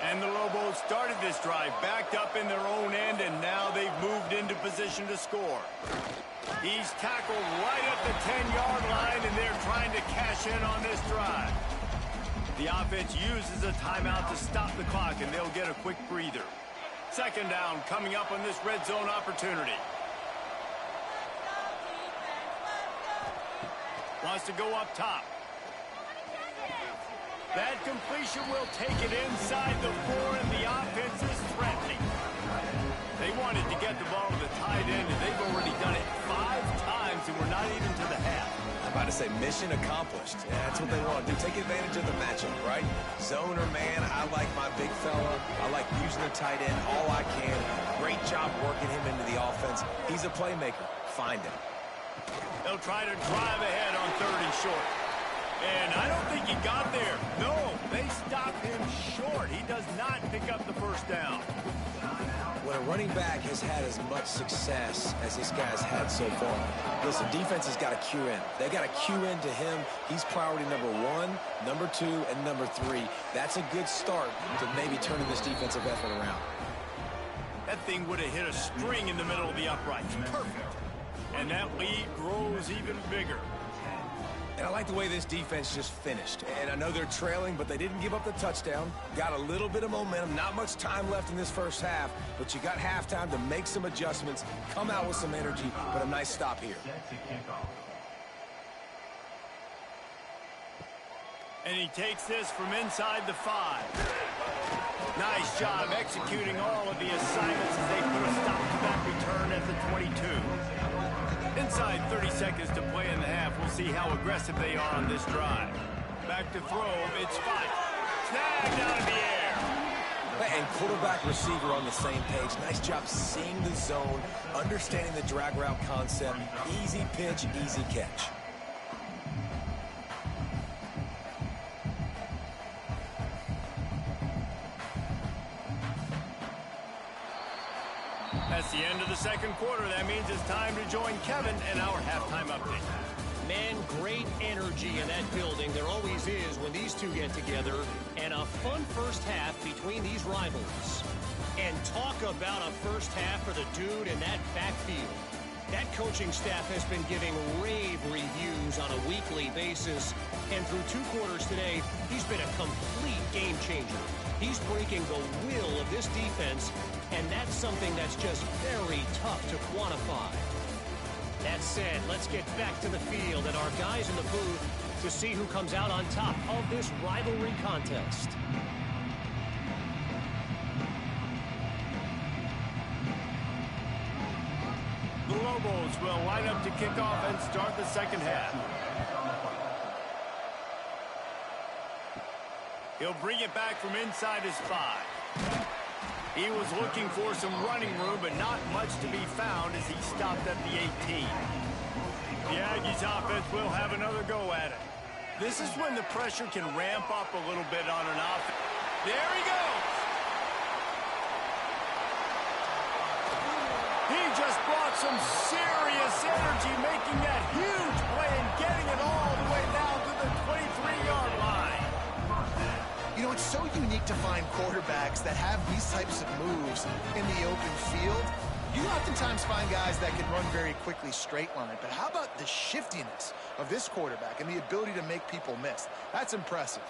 And the Lobos started this drive backed up in their own end, and now they've moved into position to score. He's tackled right at the 10-yard line, and they're trying to cash in on this drive. The offense uses a timeout to stop the clock, and they'll get a quick breather. 2nd down coming up on this red zone opportunity. Wants to go up top. That completion will take it inside the 4, and the offense is threatening. They wanted to get the ball to the tight end, and they've already done it 5 times, and we're not even to the half. I'm about to say mission accomplished. Yeah, that's what they want to do. Take advantage of the matchup, right? Zone or man, I like my big fella. I like using the tight end all I can. Great job working him into the offense. He's a playmaker. Find him. They'll try to drive ahead on 3rd and short. And I don't think he got there. No, they stop him short. He does not pick up the 1st down. When a running back has had as much success as this guy's had so far, listen, defense has got to cue in. They got to cue in to him. He's priority number 1, number 2, and number 3. That's a good start to maybe turning this defensive effort around. That thing would have hit a string in the middle of the uprights. Perfect. And that lead grows even bigger. And I like the way this defense just finished. And I know they're trailing, but they didn't give up the touchdown. Got a little bit of momentum. Not much time left in this first half, but you got halftime to make some adjustments, come out with some energy, but a nice stop here. And he takes this from inside the 5. Nice job executing all of the assignments as they put a stop to that return at the 22. Inside 30 seconds to play in the half. We'll see how aggressive they are on this drive. Back to throw. It's Fife. Snagged out of the air. And quarterback receiver on the same page. Nice job seeing the zone, understanding the drag route concept. Easy pitch, easy catch. That's the end of the 2nd quarter. That means it's time to join Kevin and our halftime update. Man, great energy in that building. There always is when these two get together. And a fun first half between these rivals. And talk about a first half for the dude in that backfield. That coaching staff has been giving rave reviews on a weekly basis. And through 2 quarters today, he's been a complete game changer. He's breaking the will of this defense, and that's something that's just very tough to quantify. That said, let's get back to the field and our guys in the booth to see who comes out on top of this rivalry contest. The Lobos will line up to kick off and start the 2nd half. He'll bring it back from inside his 5. He was looking for some running room, but not much to be found as he stopped at the 18. The Aggies Cincinnati's offense will have another go at it. This is when the pressure can ramp up a little bit on an offense. There he goes. He just brought some serious energy, making that huge play and getting it all the way down to the 23-yard line. You know, it's so unique to find quarterbacks that have these types of moves in the open field. You oftentimes find guys that can run very quickly straight line, but how about the shiftiness of this quarterback and the ability to make people miss? That's impressive.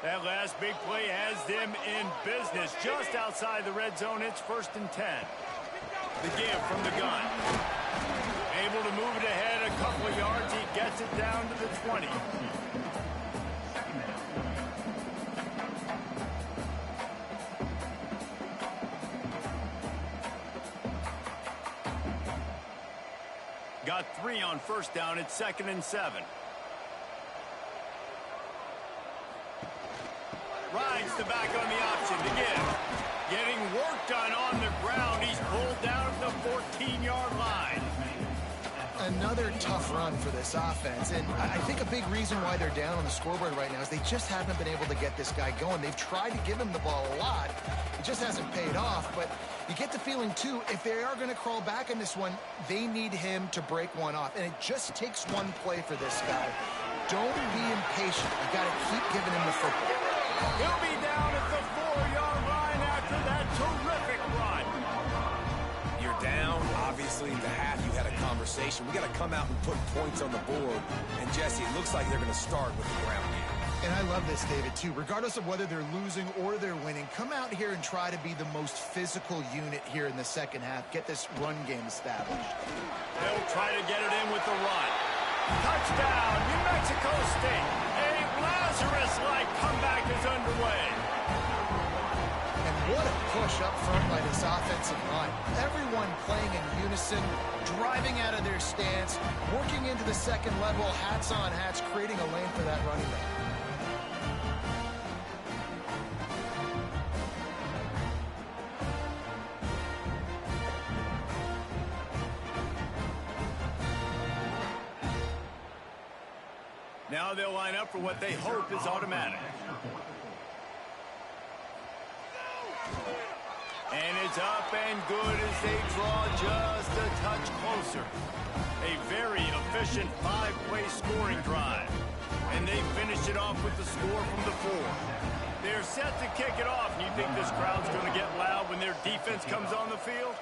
That last big play has them in business just outside the red zone. It's 1st and 10. The give from the gun. Able to move it ahead a couple of yards. He gets it down to the 20. Got 3 on 1st down. It's 2nd and 7. Rides the back on the option to give. Getting work done on the ground. He's pulled down at the 14-yard line. Another tough run for this offense, and I think a big reason why they're down on the scoreboard right now is they just haven't been able to get this guy going. They've tried to give him the ball a lot. It just hasn't paid off, but you get the feeling, too, if they are going to crawl back in this one, they need him to break one off, and it just takes one play for this guy. Don't be impatient. You got to keep giving him the football. He'll be down at the 4-yard line after that terrific run. You're down. Obviously, at the half, you had a conversation. We got to come out and put points on the board. And, Jesse, it looks like they're going to start with the ground game. And I love this, David, too. Regardless of whether they're losing or they're winning, come out here and try to be the most physical unit here in the second half. Get this run game established. They'll try to get it in with the run. Touchdown, New Mexico State. A Lazarus-like comeback is underway. And what a push up front by this offensive line. Everyone playing in unison, driving out of their stance, working into the second level, hats on hats, creating a lane for that running back. Now they'll line up for what they hope is automatic. And it's up and good as they draw just a touch closer. A very efficient 5-play scoring drive. And they finished it off with the score from the 4. They're set to kick it off. And you think this crowd's going to get loud when their defense comes on the field?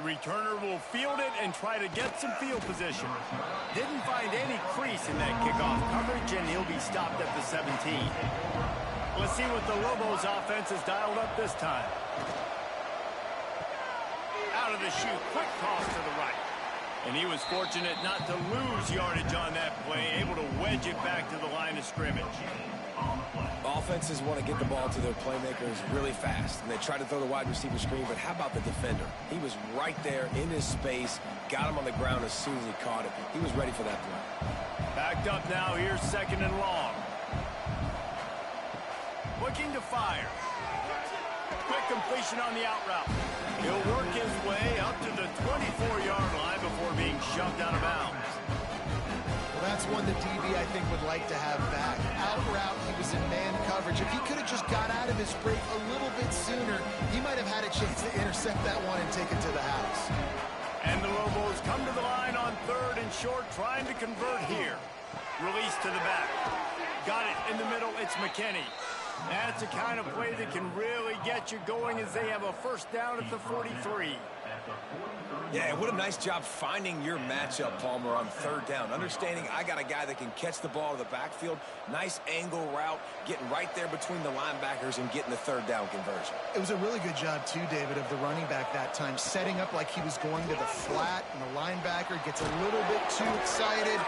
The returner will field it and try to get some field position. Didn't find any crease in that kickoff coverage, and he'll be stopped at the 17. Let's see what the Lobos offense has dialed up this time. Out of the chute, quick toss to the right. And he was fortunate not to lose yardage on that play, able to wedge it back to the line of scrimmage. Offenses want to get the ball to their playmakers really fast, and they try to throw the wide receiver screen, but how about the defender? He was right there in his space, got him on the ground as soon as he caught it. He was ready for that play. Backed up now, here's 2nd and long. Looking to fire. Quick completion on the out route. He'll work his way up to the 24-yard line before being shoved out of bounds. Well, that's one the DB, I think, would like to have back. Out route, he was in man coverage. If he could have just got out of his break a little bit sooner, he might have had a chance to intercept that one and take it to the house. And the Lobos come to the line on 3rd and short, trying to convert here. Release to the back. Got it in the middle. It's McKinney. That's the kind of play that can really get you going as they have a 1st down at the 43. Yeah, what a nice job finding your matchup, Palmer, on 3rd down. Understanding I got a guy that can catch the ball to the backfield. Nice angle route, getting right there between the linebackers and getting the 3rd down conversion. It was a really good job, too, David, of the running back that time, setting up like he was going to the flat, and the linebacker gets a little bit too excited.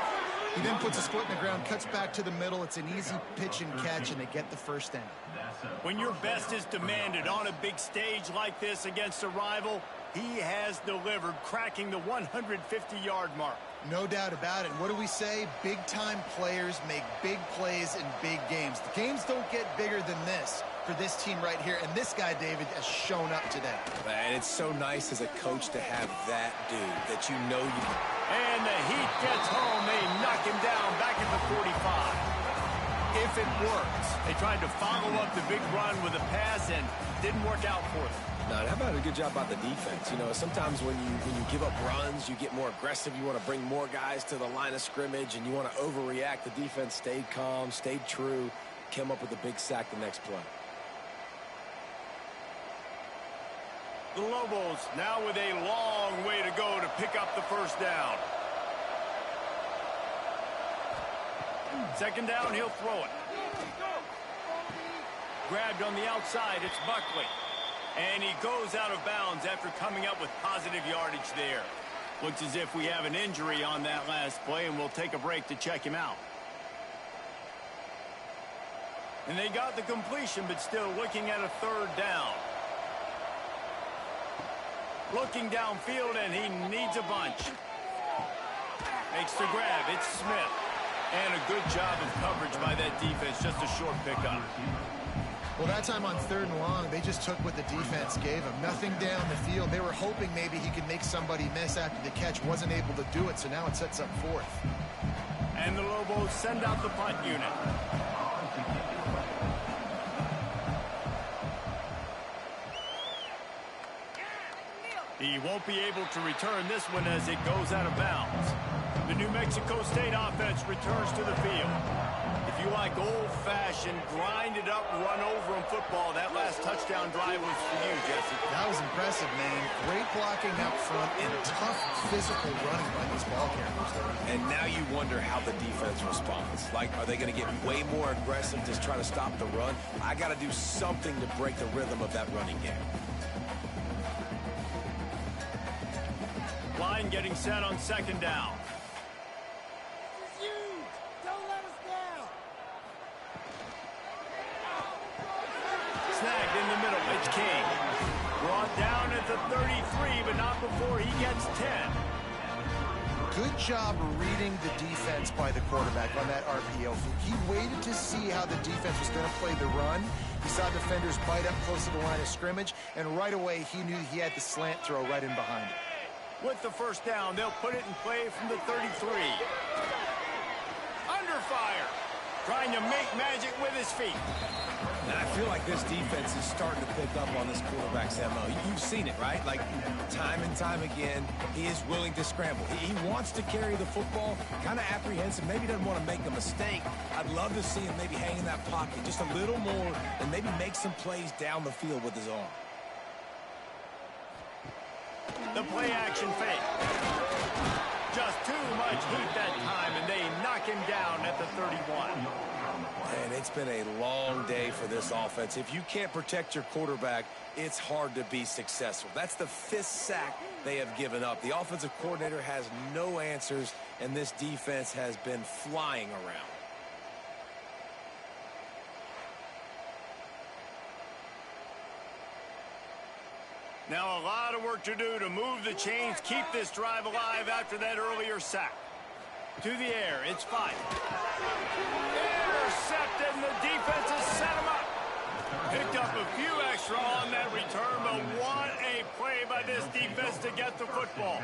He then puts his foot in the ground, cuts back to the middle. It's an easy pitch and catch, and they get the 1st down. When your best is demanded on a big stage like this against a rival, he has delivered, cracking the 150-yard mark. No doubt about it. What do we say? Big-time players make big plays in big games. The games don't get bigger than this for this team right here, and this guy, David, has shown up today. And it's so nice as a coach to have that dude that you know you can. And the Heat gets home. They knock him down back at the 45. If it works. They tried to follow up the big run with a pass and didn't work out for them. No, how about a good job by the defense? You know, sometimes when you give up runs, you get more aggressive. You want to bring more guys to the line of scrimmage, and you want to overreact. The defense stayed calm, stayed true, came up with a big sack the next play. The Lobos now with a long way to go to pick up the first down. Second down, he'll throw it. Grabbed on the outside, it's Buckley. And he goes out of bounds after coming up with positive yardage there. Looks as if we have an injury on that last play, and we'll take a break to check him out. And they got the completion, but still looking at a third down. Looking downfield, and he needs a bunch. Makes the grab. It's Smith. And a good job of coverage by that defense. Just a short pickup. Well, that time on third and long, they just took what the defense gave him. Nothing down the field. They were hoping maybe he could make somebody miss after the catch. Wasn't able to do it, so now it sets up fourth. And the Lobos send out the punt unit. He won't be able to return this one as it goes out of bounds. The New Mexico State offense returns to the field. If you like old-fashioned, grind-it-up, run-over in football, that last touchdown drive was for you, Jesse. That was impressive, man. Great blocking up front and tough physical running by these ball carriers. And now you wonder how the defense responds. Like, are they going to get way more aggressive to try to stop the run? I got to do something to break the rhythm of that running game. Line getting set on second down. Snagged in the middle. It's King. Brought down at the 33, but not before he gets 10. Good job reading the defense by the quarterback on that RPO. He waited to see how the defense was going to play the run. He saw defenders bite up close to the line of scrimmage, and right away he knew he had the slant throw right in behind it. With the first down, they'll put it in play from the 33. Under fire. Trying to make magic with his feet. And I feel like this defense is starting to pick up on this quarterback's MO. You've seen it, right? Like, time and time again, he is willing to scramble. He wants to carry the football, kind of apprehensive, maybe doesn't want to make a mistake. I'd love to see him maybe hang in that pocket just a little more and maybe make some plays down the field with his arm. The play-action fake. Just too much heat that time, and they knock him down at the 31. And it's been a long day for this offense. If you can't protect your quarterback, it's hard to be successful. That's the 5th sack they have given up. The offensive coordinator has no answers, and this defense has been flying around. Now a lot of work to do to move the chains, keep this drive alive after that earlier sack. To the air, it's Fife. Intercepted, and the defense has set him up. Picked up a few extra on that return, but what a play by this defense to get the football.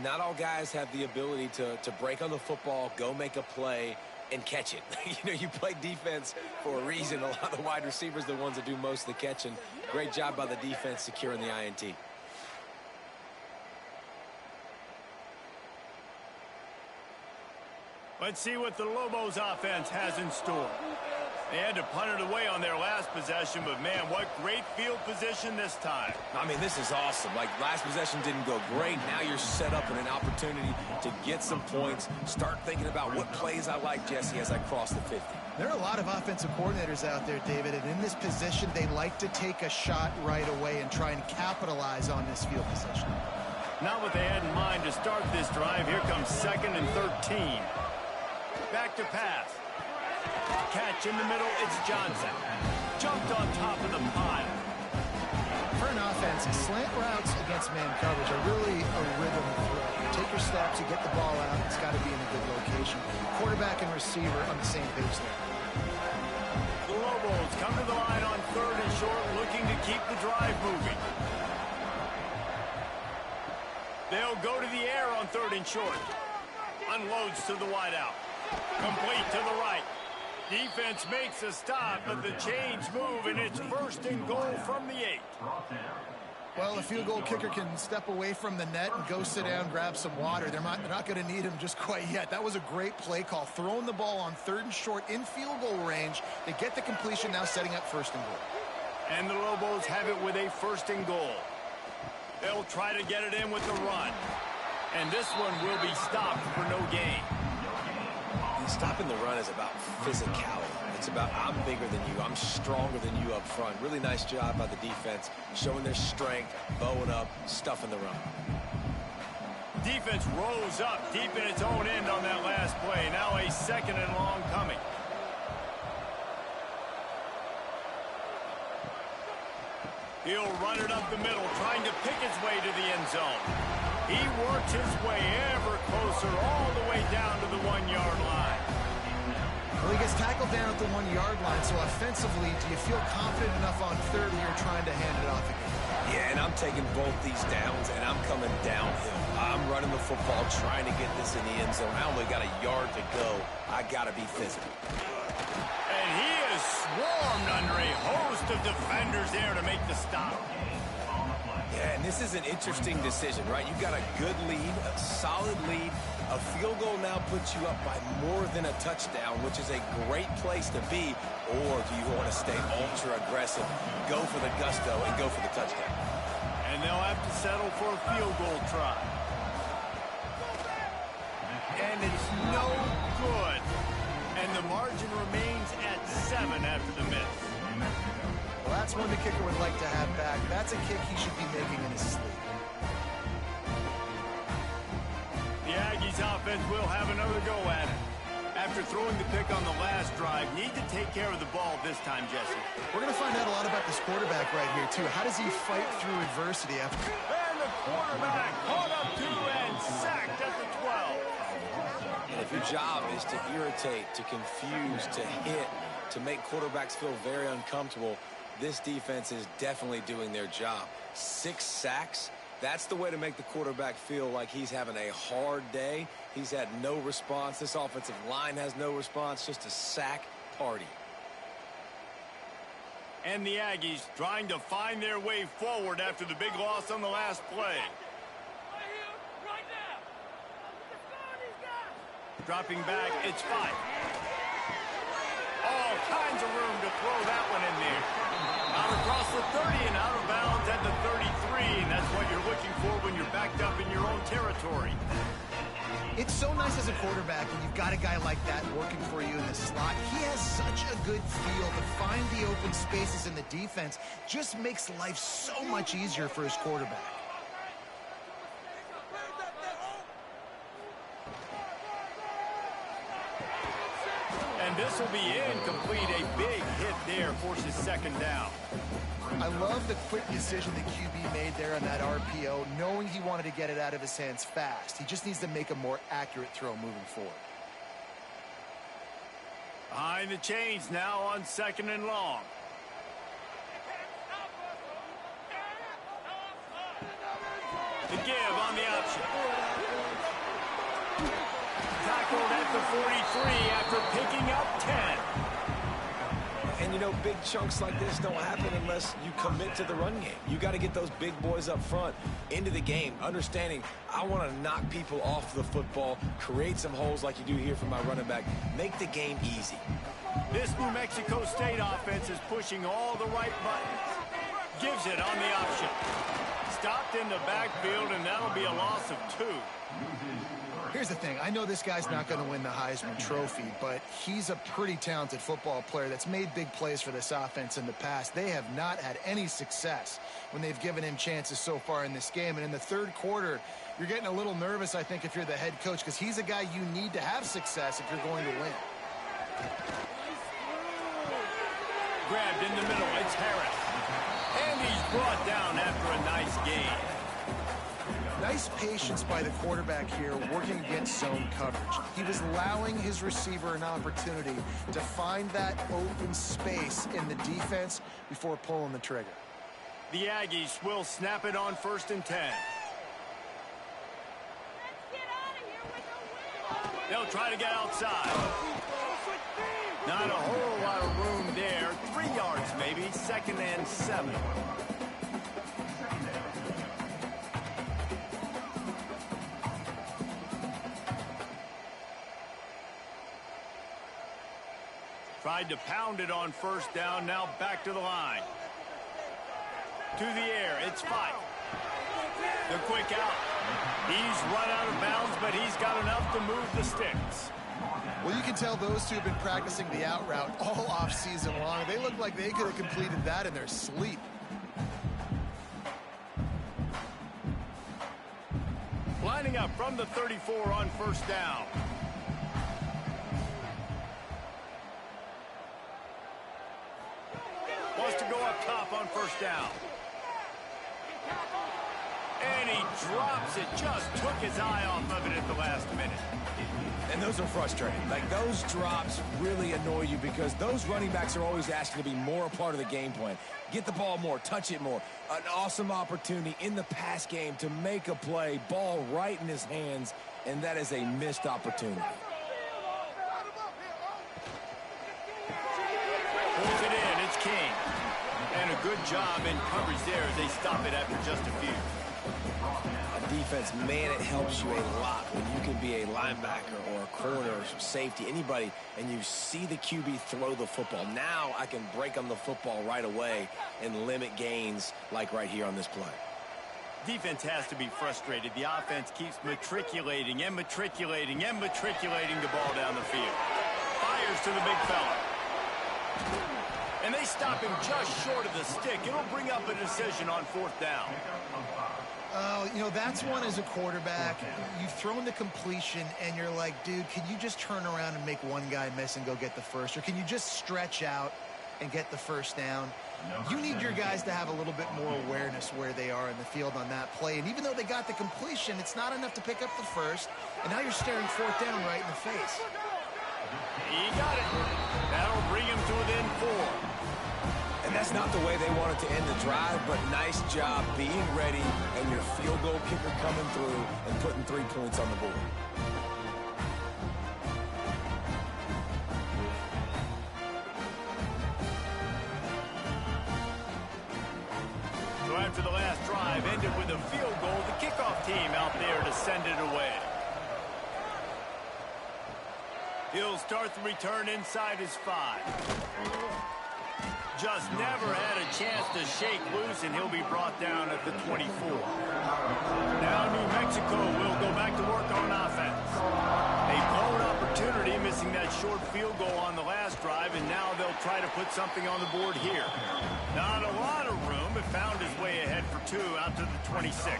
Not all guys have the ability to break on the football, go make a play, and catch it. You know, you play defense for a reason. A lot of the wide receivers are the ones that do most of the catching. Great job by the defense securing the INT. Let's see what the Lobos offense has in store. They had to punt it away on their last possession, but man, what great field position this time. I mean, this is awesome. Like, last possession didn't go great. Now you're set up in an opportunity to get some points. Start thinking about what plays I like, Jesse, as I cross the 50. There are a lot of offensive coordinators out there, David, and in this position, they like to take a shot right away and try and capitalize on this field position. Not what they had in mind to start this drive. Here comes 2nd and 13. Back to pass. Catch in the middle, it's Johnson. Jumped on top of the pile. For an offense, slant routes against man coverage are really a rhythm throw. You take your steps, you get the ball out, it's got to be in a good location. Quarterback and receiver on the same page there. The Lobos come to the line on 3rd and short, looking to keep the drive moving. They'll go to the air on 3rd and short. Unloads to the wideout. Complete to the right. Defense makes a stop, but the chains move, and it's 1st and goal from the 8. Well, the field goal kicker can step away from the net and go sit down, grab some water. They're not going to need him just quite yet. That was a great play call. Throwing the ball on 3rd and short in field goal range. They get the completion, now setting up 1st and goal. And the Lobos have it with a 1st and goal. They'll try to get it in with the run. And this one will be stopped for no gain. Stopping the run is about physicality. It's about I'm bigger than you. I'm stronger than you up front. Really nice job by the defense, showing their strength, bowing up, stuffing the run. Defense rose up deep in its own end on that last play. Now a 2nd and long coming. He'll run it up the middle, trying to pick his way to the end zone. He works his way ever closer, all the way down to the 1-yard line. Well, he gets tackled down at the 1-yard line, so offensively, do you feel confident enough on 3rd here trying to hand it off again? Yeah, and I'm taking both these downs, and I'm coming downhill. I'm running the football, trying to get this in the end zone. I only got a yard to go. I got to be physical. And he is swarmed under a host of defenders there to make the stop. Yeah, and this is an interesting decision, right? You've got a good lead, a solid lead. A field goal now puts you up by more than a touchdown, which is a great place to be. Or do you want to stay ultra aggressive, go for the gusto, and go for the touchdown? And they'll have to settle for a field goal try. And it's no good. And the margin remains at 7 after the miss. Well, that's one the kicker would like to have back. That's a kick he should be making in his sleep. The Aggies offense will have another go at it. After throwing the pick on the last drive, need to take care of the ball this time, Jesse. We're going to find out a lot about this quarterback right here, too. How does he fight through adversity after? And the quarterback caught up to and sacked at the 12. And if your job is to irritate, to confuse, to hit, to make quarterbacks feel very uncomfortable, this defense is definitely doing their job. 6 sacks. That's the way to make the quarterback feel like he's having a hard day. He's had no response. This offensive line has no response. Just a sack party. And the Aggies trying to find their way forward after the big loss on the last play. Dropping back, it's 5. All kinds of room to throw that one in there. Out across the 30 and out of bounds at the 33, and that's what you're looking for when you're backed up in your own territory. It's so nice as a quarterback when you've got a guy like that working for you in the slot. He has such a good feel to find the open spaces in the defense. Just makes life so much easier for his quarterback. And this will be incomplete. A big hit there forces 2nd down. I love the quick decision the QB made there on that RPO, knowing he wanted to get it out of his hands fast. He just needs to make a more accurate throw moving forward. Behind the chains now on 2nd and long. The give on the option. Tackled at the 43 after picking up 10. And, you know, big chunks like this don't happen unless you commit to the run game. You got to get those big boys up front into the game, understanding I want to knock people off the football, create some holes like you do here for my running back, make the game easy. This New Mexico State offense is pushing all the right buttons. Gives it on the option. Stopped in the backfield, and that'll be a loss of 2. Here's the thing. I know this guy's not going to win the Heisman Trophy, but he's a pretty talented football player that's made big plays for this offense in the past. They have not had any success when they've given him chances so far in this game. And in the 3rd quarter, you're getting a little nervous, I think, if you're the head coach, because he's a guy you need to have success if you're going to win. Grabbed in the middle. It's Harris. And he's brought down after a nice gain. Nice patience by the quarterback here working against zone coverage. He was allowing his receiver an opportunity to find that open space in the defense before pulling the trigger. The Aggies will snap it on 1st and 10. They'll try to get outside. Not a whole lot of room there. 3 yards maybe. 2nd and 7. Tried to pound it on 1st down. Now back to the line. To the air. It's Fife. The quick out. He's run out of bounds, but he's got enough to move the sticks. Well, you can tell those two have been practicing the out route all off-season long. They look like they could have completed that in their sleep. Lining up from the 34 on 1st down. Wants to go up top on 1st down. And he drops it. Just took his eye off of it at the last minute. And those are frustrating. Like, those drops really annoy you because those running backs are always asking to be more a part of the game plan. Get the ball more, touch it more. An awesome opportunity in the pass game to make a play, ball right in his hands, and that is a missed opportunity. Pulls it in. It's King. And a good job in coverage there as they stop it after just a few. Defense, man, it helps you a lot when you can be a linebacker or a corner or safety, anybody, and you see the QB throw the football. Now I can break on the football right away and limit gains like right here on this play. Defense has to be frustrated. The offense keeps matriculating and matriculating and matriculating the ball down the field. Fires to the big fella. And they stop him just short of the stick. It'll bring up a decision on 4th down. You know, that's one as a quarterback. You've thrown the completion, and you're like, dude, can you just turn around and make one guy miss and go get the first? Or can you just stretch out and get the 1st down? You need your guys to have a little bit more awareness where they are in the field on that play. And even though they got the completion, it's not enough to pick up the 1st. And now you're staring 4th down right in the face. He got it. That'll bring him to within 4. And that's not the way they wanted to end the drive, but nice job being ready and your field goal kicker coming through and putting 3 points on the board. So after the last drive ended with a field goal, the kickoff team out there to send it away. He'll start the return inside his 5. Just never had a chance to shake loose, and he'll be brought down at the 24. Now New Mexico will go back to work on offense. A blown opportunity, missing that short field goal on the last drive, and now they'll try to put something on the board here. Not a lot of room, but found his way ahead for 2 out to the 26.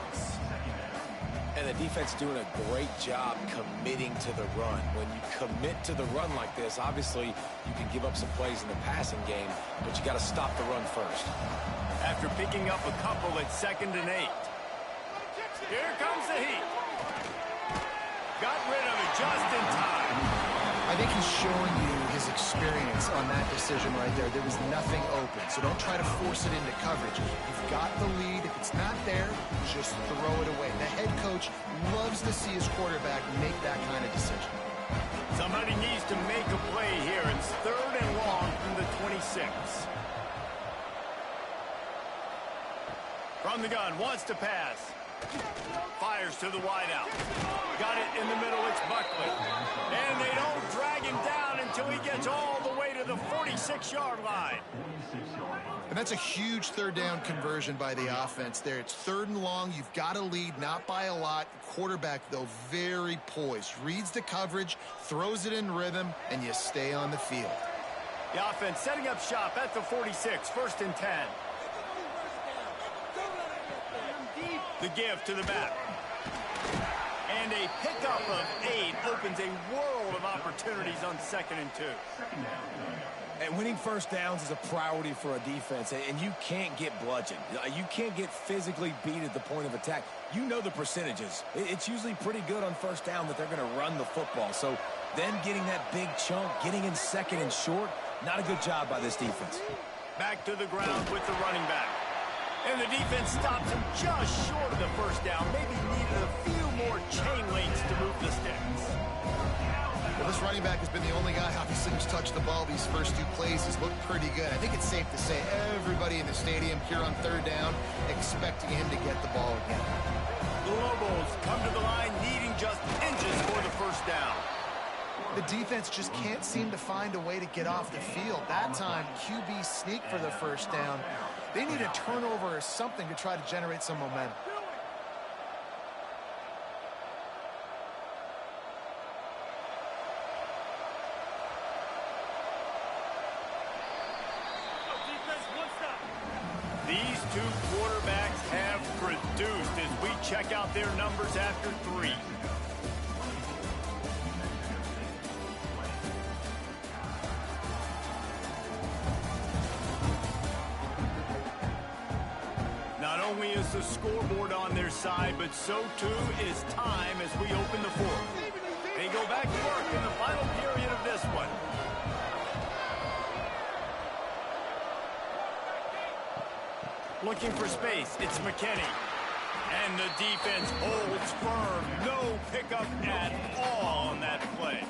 And the defense doing a great job committing to the run. When you commit to the run like this, obviously you can give up some plays in the passing game, but you got to stop the run first. After picking up a couple at 2nd and 8. Here comes the heat. Got rid of it just in time. I think he's showing you his experience on that decision right there. There was nothing open, so don't try to force it into coverage. You've got the lead. If it's not there, just throw it away. The head coach loves to see his quarterback make that kind of decision. Somebody needs to make a play here. It's 3rd and long from the 26. From the gun, wants to pass. Fires to the wideout. Got it in the middle, it's Buckley. And they don't drag him down until he gets all the way to the 46-yard line. And that's a huge 3rd down conversion by the offense there. It's 3rd and long. You've got a lead, not by a lot. Quarterback, though, very poised. Reads the coverage, throws it in rhythm, and you stay on the field. The offense setting up shop at the 46, 1st and 10. The give to the back. And a pickup of 8 opens a world of opportunities on 2nd and 2. And winning first downs is a priority for a defense, and you can't get bludgeoned. You can't get physically beat at the point of attack. You know the percentages. It's usually pretty good on first down that they're going to run the football. So them getting that big chunk, getting in 2nd and short, not a good job by this defense. Back to the ground with the running back. And the defense stops him just short of the first down. Maybe needed a few more chain links to move the sticks. Well, this running back has been the only guy, obviously, who's touched the ball these first 2 plays. He's looked pretty good. I think it's safe to say everybody in the stadium here on 3rd down expecting him to get the ball again. The Lobos come to the line needing just inches for the first down. The defense just can't seem to find a way to get off the field. That time, QB sneak for the first down. They need a turnover or something to try to generate some momentum. These 2 quarterbacks have produced as we check out their numbers after 3. Not only is the scoreboard on their side, but so too is time as we open the 4th. They go back to work in the final period of this one. Looking for space, it's McKinney. And the defense holds firm. No pickup at all on that play.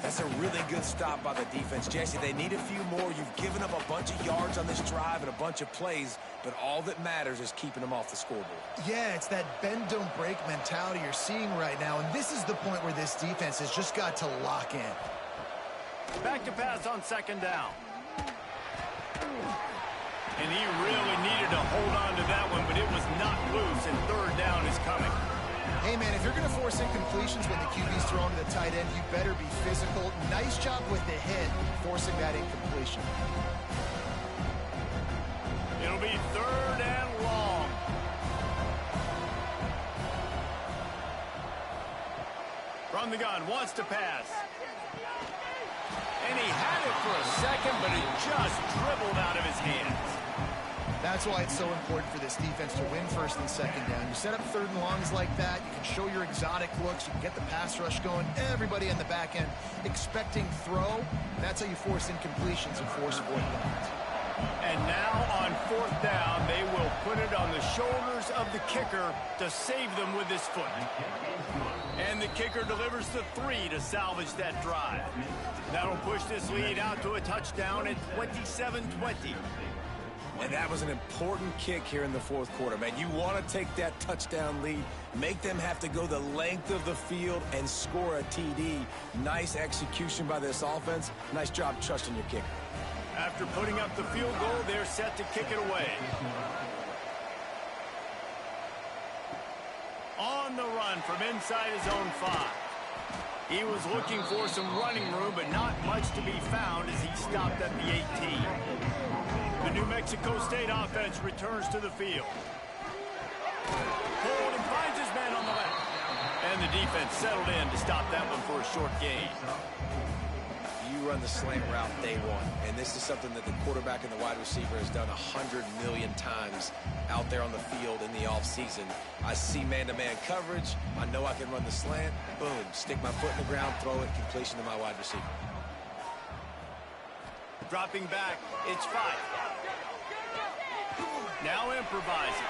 That's a really good stop by the defense. Jesse, they need a few more. You've given up a bunch of yards on this drive and a bunch of plays, but all that matters is keeping them off the scoreboard. Yeah, it's that bend, don't break mentality you're seeing right now, and this is the point where this defense has just got to lock in. Back to pass on 2nd down. And he really needed to hold on to that one, but it was not loose, and 3rd down is coming. Hey, man, if you're going to force incompletions when the QB's thrown to the tight end, you better be physical. Nice job with the hit, forcing that incompletion. It'll be 3rd and long. From the gun, wants to pass. And he had it for a second, but it just dribbled out of his hands. That's why it's so important for this defense to win 1st and 2nd down. You set up 3rd and longs like that, you can show your exotic looks, you can get the pass rush going, everybody in the back end expecting throw. That's how you force incompletions and force 4th downs. And now on 4th down, they will put it on the shoulders of the kicker to save them with his foot. And the kicker delivers the 3 to salvage that drive. That'll push this lead out to a touchdown at 27-20. And that was an important kick here in the 4th quarter, man. You want to take that touchdown lead, make them have to go the length of the field and score a TD. Nice execution by this offense. Nice job trusting your kicker. After putting up the field goal, they're set to kick it away. On the run from inside his own 5. He was looking for some running room, but not much to be found as he stopped at the 18. The New Mexico State offense returns to the field. Hold and finds his man on the left. And the defense settled in to stop that one for a short gain. You run the slant route day 1, and this is something that the quarterback and the wide receiver has done 100 million times out there on the field in the offseason. I see man-to-man coverage. I know I can run the slant. Boom, stick my foot in the ground, throw it, completion to my wide receiver. Dropping back, it's 5. Now improvising.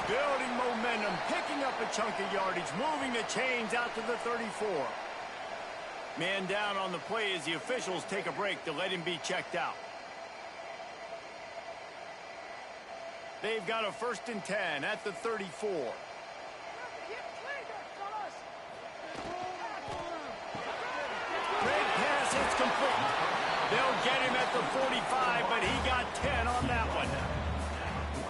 Building momentum, picking up a chunk of yardage, moving the chains out to the 34. Man down on the play as the officials take a break to let him be checked out. They've got a 1st and 10 at the 34. Great pass, it's complete. They'll get him at the 45, but he got 10 on that one.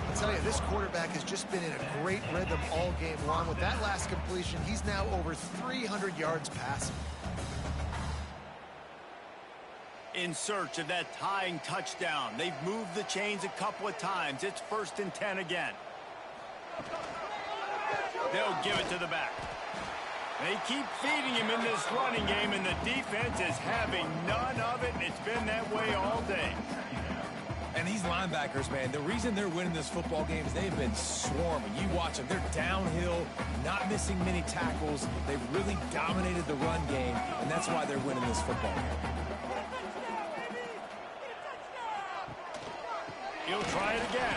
I'll tell you, this quarterback has just been in a great rhythm all game long. With that last completion, he's now over 300 yards passing. In search of that tying touchdown. They've moved the chains a couple of times. It's 1st and 10 again. They'll give it to the back. They keep feeding him in this running game, and the defense is having none of it, and it's been that way all day. And these linebackers, man, the reason they're winning this football game is they've been swarming. You watch them. They're downhill, not missing many tackles. They've really dominated the run game, and that's why they're winning this football game. He'll try it again.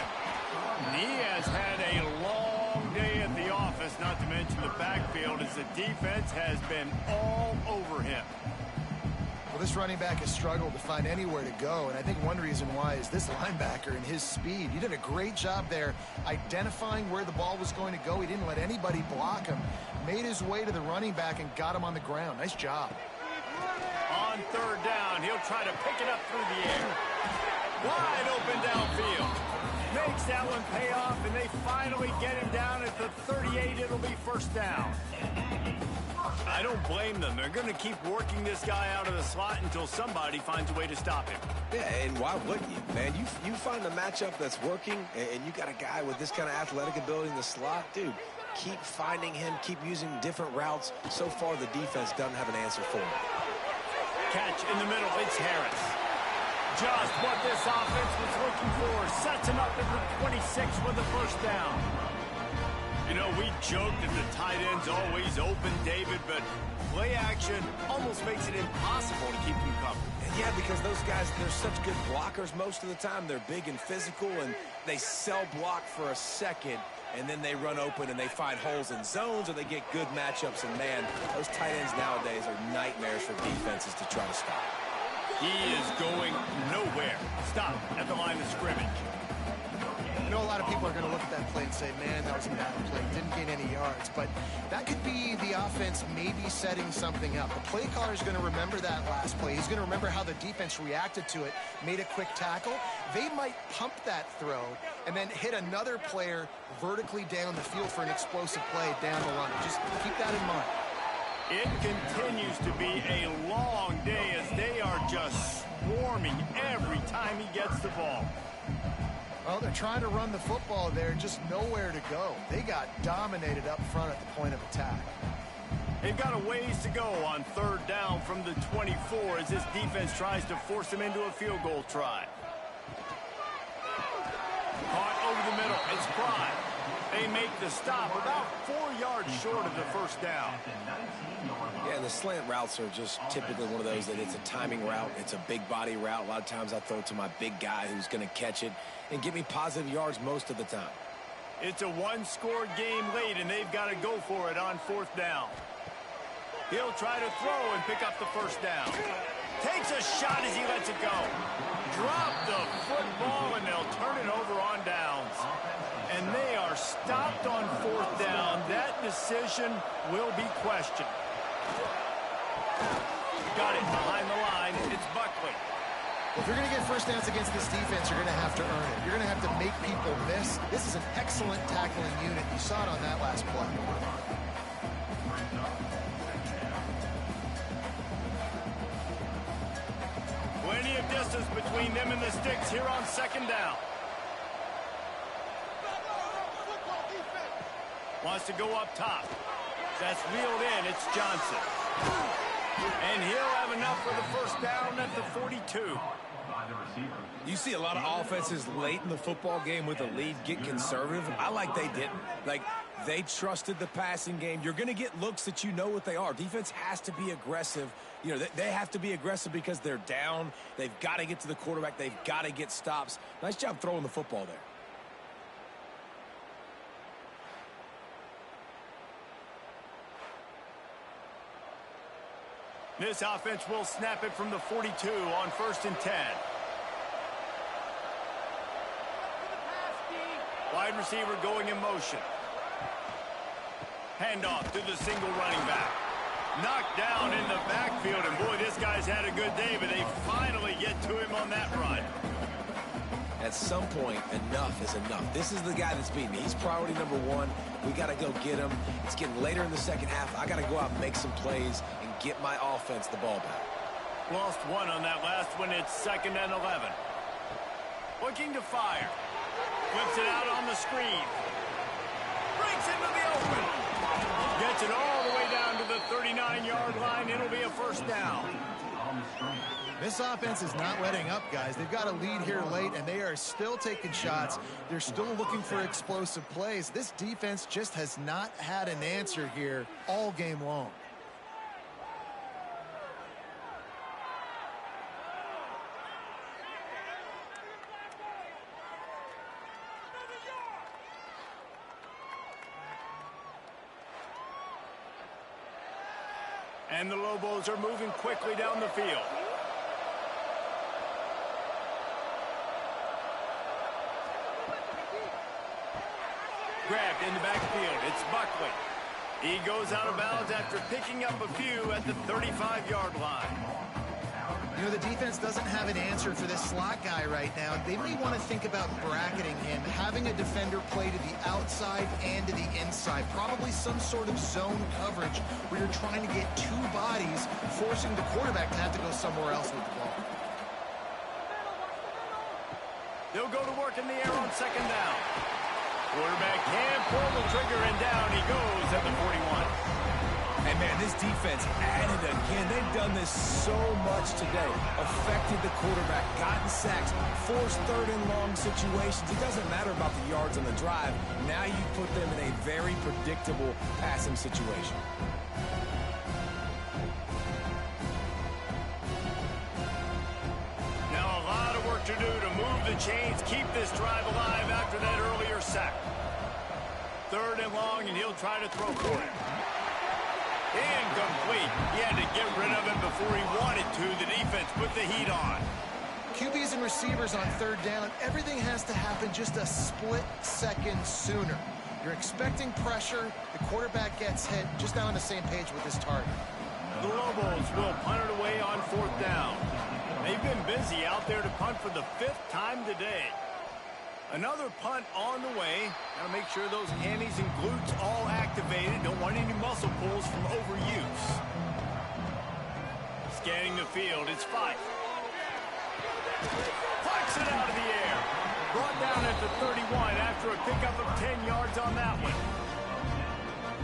And he has had a long day at the office, not to mention the backfield, as the defense has been all over him. Well, this running back has struggled to find anywhere to go, and I think one reason why is this linebacker and his speed. He did a great job there identifying where the ball was going to go. He didn't let anybody block him. Made his way to the running back and got him on the ground. Nice job. On third down, he'll try to pick it up through the air. Wide open downfield. Makes that one pay off, and they finally get him down at the 38. It'll be first down. I don't blame them. They're going to keep working this guy out of the slot until somebody finds a way to stop him. Yeah, and why wouldn't you, man? You find a matchup that's working, and you got a guy with this kind of athletic ability in the slot, dude. Keep finding him, keep using different routes. So far, the defense doesn't have an answer for him. Catch in the middle. It's Harris. Just what this offense was looking for. Sets him up at the 26 for the first down. You know, we joked that the tight end's always open, David, but play action almost makes it impossible to keep them covered. And yeah, because those guys, they're such good blockers most of the time. They're big and physical, and they sell block for a second, and then they run open and they find holes in zones, or they get good matchups. And, man, those tight ends nowadays are nightmares for defenses to try to stop. He is going nowhere. Stop at the line of scrimmage. I know a lot of people are going to look at that play and say, man, that was a bad play. Didn't gain any yards. But that could be the offense maybe setting something up. The play caller is going to remember that last play. He's going to remember how the defense reacted to it, made a quick tackle. They might pump that throw and then hit another player vertically down the field for an explosive play down the line. Just keep that in mind. It continues to be a long day as they are just swarming every time he gets the ball. Well, they're trying to run the football there, just nowhere to go. They got dominated up front at the point of attack. They've got a ways to go on third down from the 24 as this defense tries to force them into a field goal try. Caught over the middle. It's Pride. They make the stop about 4 yards short of the first down. Yeah, and the slant routes are just typically one of those that it's a timing route. It's a big body route. A lot of times I throw it to my big guy who's going to catch it and give me positive yards most of the time. It's a one-score game late, and they've got to go for it on fourth down. He'll try to throw and pick up the first down. Takes a shot as he lets it go. Drop the football, and they'll turn it over on downs. And they are stopped on fourth down. That decision will be questioned. Got it behind the line. It's Buckley. If you're going to get first downs against this defense, you're going to have to earn it. You're going to have to make people miss. This is an excellent tackling unit. You saw it on that last play. Plenty of distance between them and the sticks here on second down. Wants to go up top. That's wheeled in. It's Johnson. And he'll have enough for the first down at the 42. You see a lot of offenses late in the football game with a lead get conservative. I like they didn't. Like, they trusted the passing game. You're going to get looks that you know what they are. Defense has to be aggressive. You know, they have to be aggressive because they're down. They've got to get to the quarterback. They've got to get stops. Nice job throwing the football there. This offense will snap it from the 42 on 1st and 10. Wide receiver going in motion. Handoff to the single running back. Knocked down in the backfield, and boy, this guy's had a good day, but they finally get to him on that run. At some point, enough is enough. This is the guy that's beating me. He's priority number one. We got to go get him. It's getting later in the second half. I got to go out and make some plays and get my offense the ball back. Lost one on that last one. It's 2nd and 11. Looking to fire. Flips it out on the screen. Breaks into the open. Gets it all the way down to the 39-yard line. It'll be a first down. This offense is not letting up, guys. They've got a lead here late, and they are still taking shots. They're still looking for explosive plays. This defense just has not had an answer here all game long. And the Lobos are moving quickly down the field. Grabbed in the backfield. It's Buckley. He goes out of bounds after picking up a few at the 35-yard line. You know, the defense doesn't have an answer for this slot guy right now. They may want to think about bracketing him, having a defender play to the outside and to the inside. Probably some sort of zone coverage where you're trying to get two bodies, forcing the quarterback to have to go somewhere else with the ball. They'll go to work in the air on second down. Quarterback can pull the trigger, and down he goes at the 41. And, man, this defense added again. They've done this so much today. Affected the quarterback, gotten sacks, forced third and long situations. It doesn't matter about the yards on the drive. Now you put them in a very predictable passing situation. Now a lot of work to do to move the chains, keep this drive alive after that earlier sack. Third and long, and he'll try to throw for it. Incomplete. He had to get rid of it before he wanted to. The defense put the heat on. QBs and receivers on third down, everything has to happen just a split second sooner. You're expecting pressure. The quarterback gets hit. Just not on the same page with his target. The Lobos will punt it away on fourth down. They've been busy out there to punt for the 5th time today. Another punt on the way. Got to make sure those hammies and glutes all activated. Don't want any muscle pulls from overuse. Scanning the field, it's Fife. Flicks it out of the air. Brought down at the 31 after a pickup of 10 yards on that one.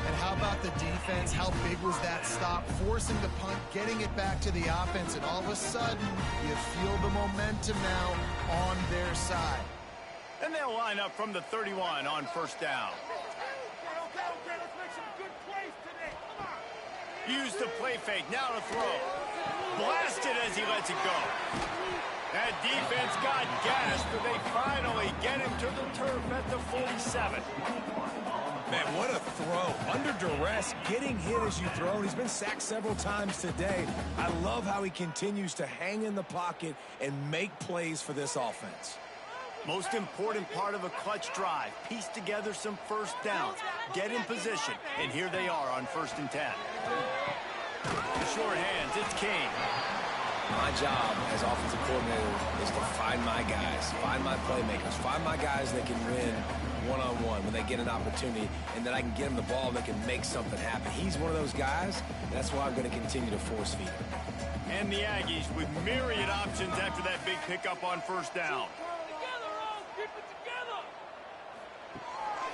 And how about the defense? How big was that stop? Forcing the punt, getting it back to the offense, and all of a sudden, you feel the momentum now on their side. And they'll line up from the 31 on first down. Use the play fake, now to throw. Blasted as he lets it go. That defense got gassed, but they finally get him to the turf at the 47. Man, what a throw. Under duress, getting hit as you throw. He's been sacked several times today. I love how he continues to hang in the pocket and make plays for this offense. Most important part of a clutch drive. Piece together some first downs. Get in position. And here they are on 1st and 10. The short hands, it's King. My job as offensive coordinator is to find my guys, find my playmakers, find my guys that can win one-on-one when they get an opportunity, and then I can get them the ball and they can make something happen. He's one of those guys. That's why I'm going to continue to force feed him. And the Aggies with myriad options after that big pickup on first down.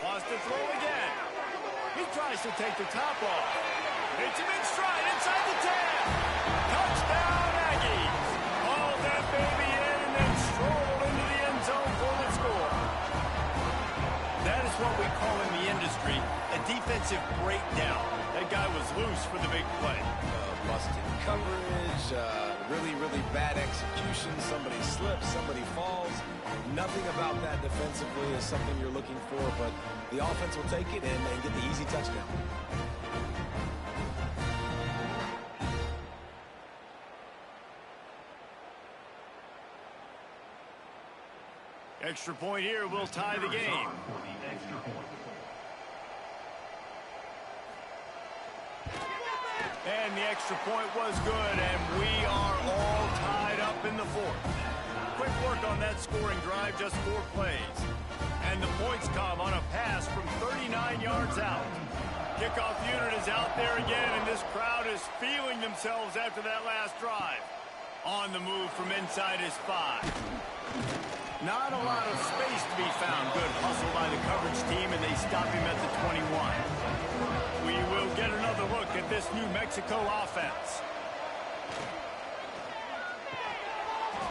Wants to throw again. He tries to take the top off. It's him in stride inside the 10. Touchdown, Aggies. Haul that baby in and then stroll into the end zone for the score. That is what we call in the industry a defensive breakdown. That guy was loose for the big play. Busted coverage, really, really bad execution. Somebody slips, somebody falls. Nothing about that defensively is something you're looking for, but the offense will take it and get the easy touchdown. Extra point here will tie the game. And the extra point was good, and we are all tied up in the 4th. Quick work on that scoring drive, just 4 plays. And the points come on a pass from 39 yards out. Kickoff unit is out there again, and this crowd is feeling themselves after that last drive. On the move from inside his 5. Not a lot of space to be found. Good hustle by the coverage team, and they stop him at the 21. We will get another look at this New Mexico offense.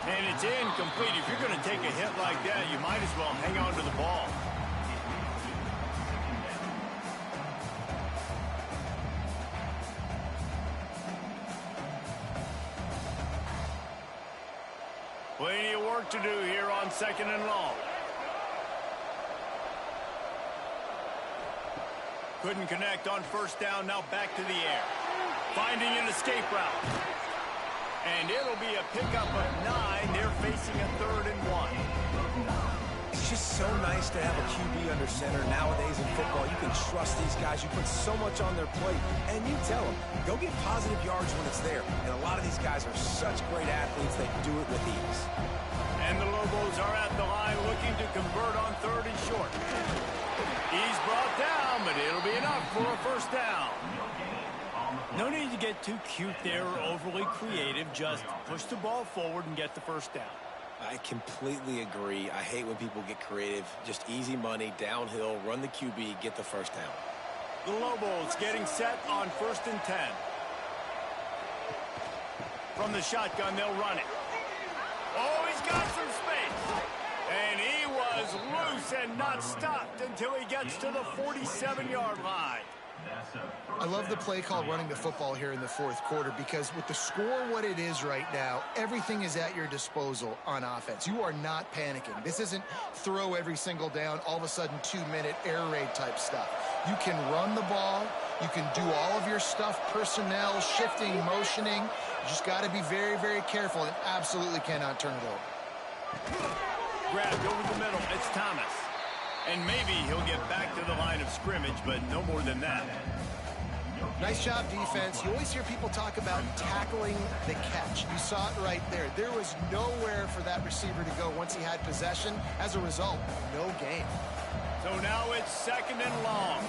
And it's incomplete. If you're going to take a hit like that, you might as well hang on to the ball. Plenty of work to do here on 2nd and long. Couldn't connect on 1st down. Now back to the air. Finding an escape route. And it'll be a pickup of 9. They're facing a 3rd and 1. It's just so nice to have a QB under center. Nowadays in football, you can trust these guys. You put so much on their plate, and you tell them, go get positive yards when it's there. And a lot of these guys are such great athletes, they do it with ease. And the Lobos are at the line looking to convert on 3rd and short. He's brought down, but it'll be enough for a 1st down. No need to get too cute there or overly creative. Just push the ball forward and get the 1st down. I completely agree. I hate when people get creative. Just easy money, downhill, run the QB, get the 1st down. The Lobos getting set on 1st and 10. From the shotgun, they'll run it. Oh, he's got some space. And he was loose and not stopped until he gets to the 47-yard line. I love the play call running the football here in the 4th quarter because with the score what it is right now, everything is at your disposal on offense. You are not panicking. This isn't throw every single down, all of a sudden 2-minute air raid type stuff. You can run the ball. You can do all of your stuff, personnel, shifting, motioning. You just got to be very, very careful and absolutely cannot turn it over. Grabbed over the middle. It's Thomas. And maybe he'll get back to the line of scrimmage, but no more than that. Nice job, defense. You always hear people talk about tackling the catch. You saw it right there. There was nowhere for that receiver to go once he had possession. As a result, no gain. So now it's 2nd and long.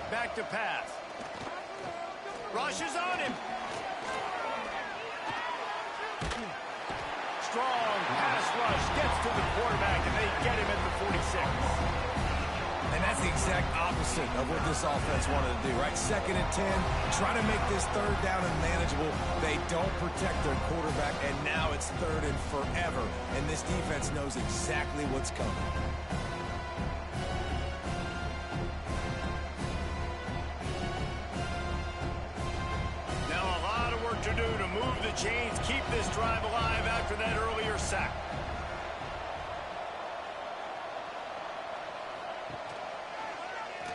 Back to pass. Rushes on him. Strong pass rush gets to the quarterback, and they get him at the 46. And that's the exact opposite of what this offense wanted to do, right? 2nd and 10, try to make this 3rd down and manageable. They don't protect their quarterback, and now it's 3rd and forever. And this defense knows exactly what's coming. To do to move the chains, keep this drive alive after that earlier sack.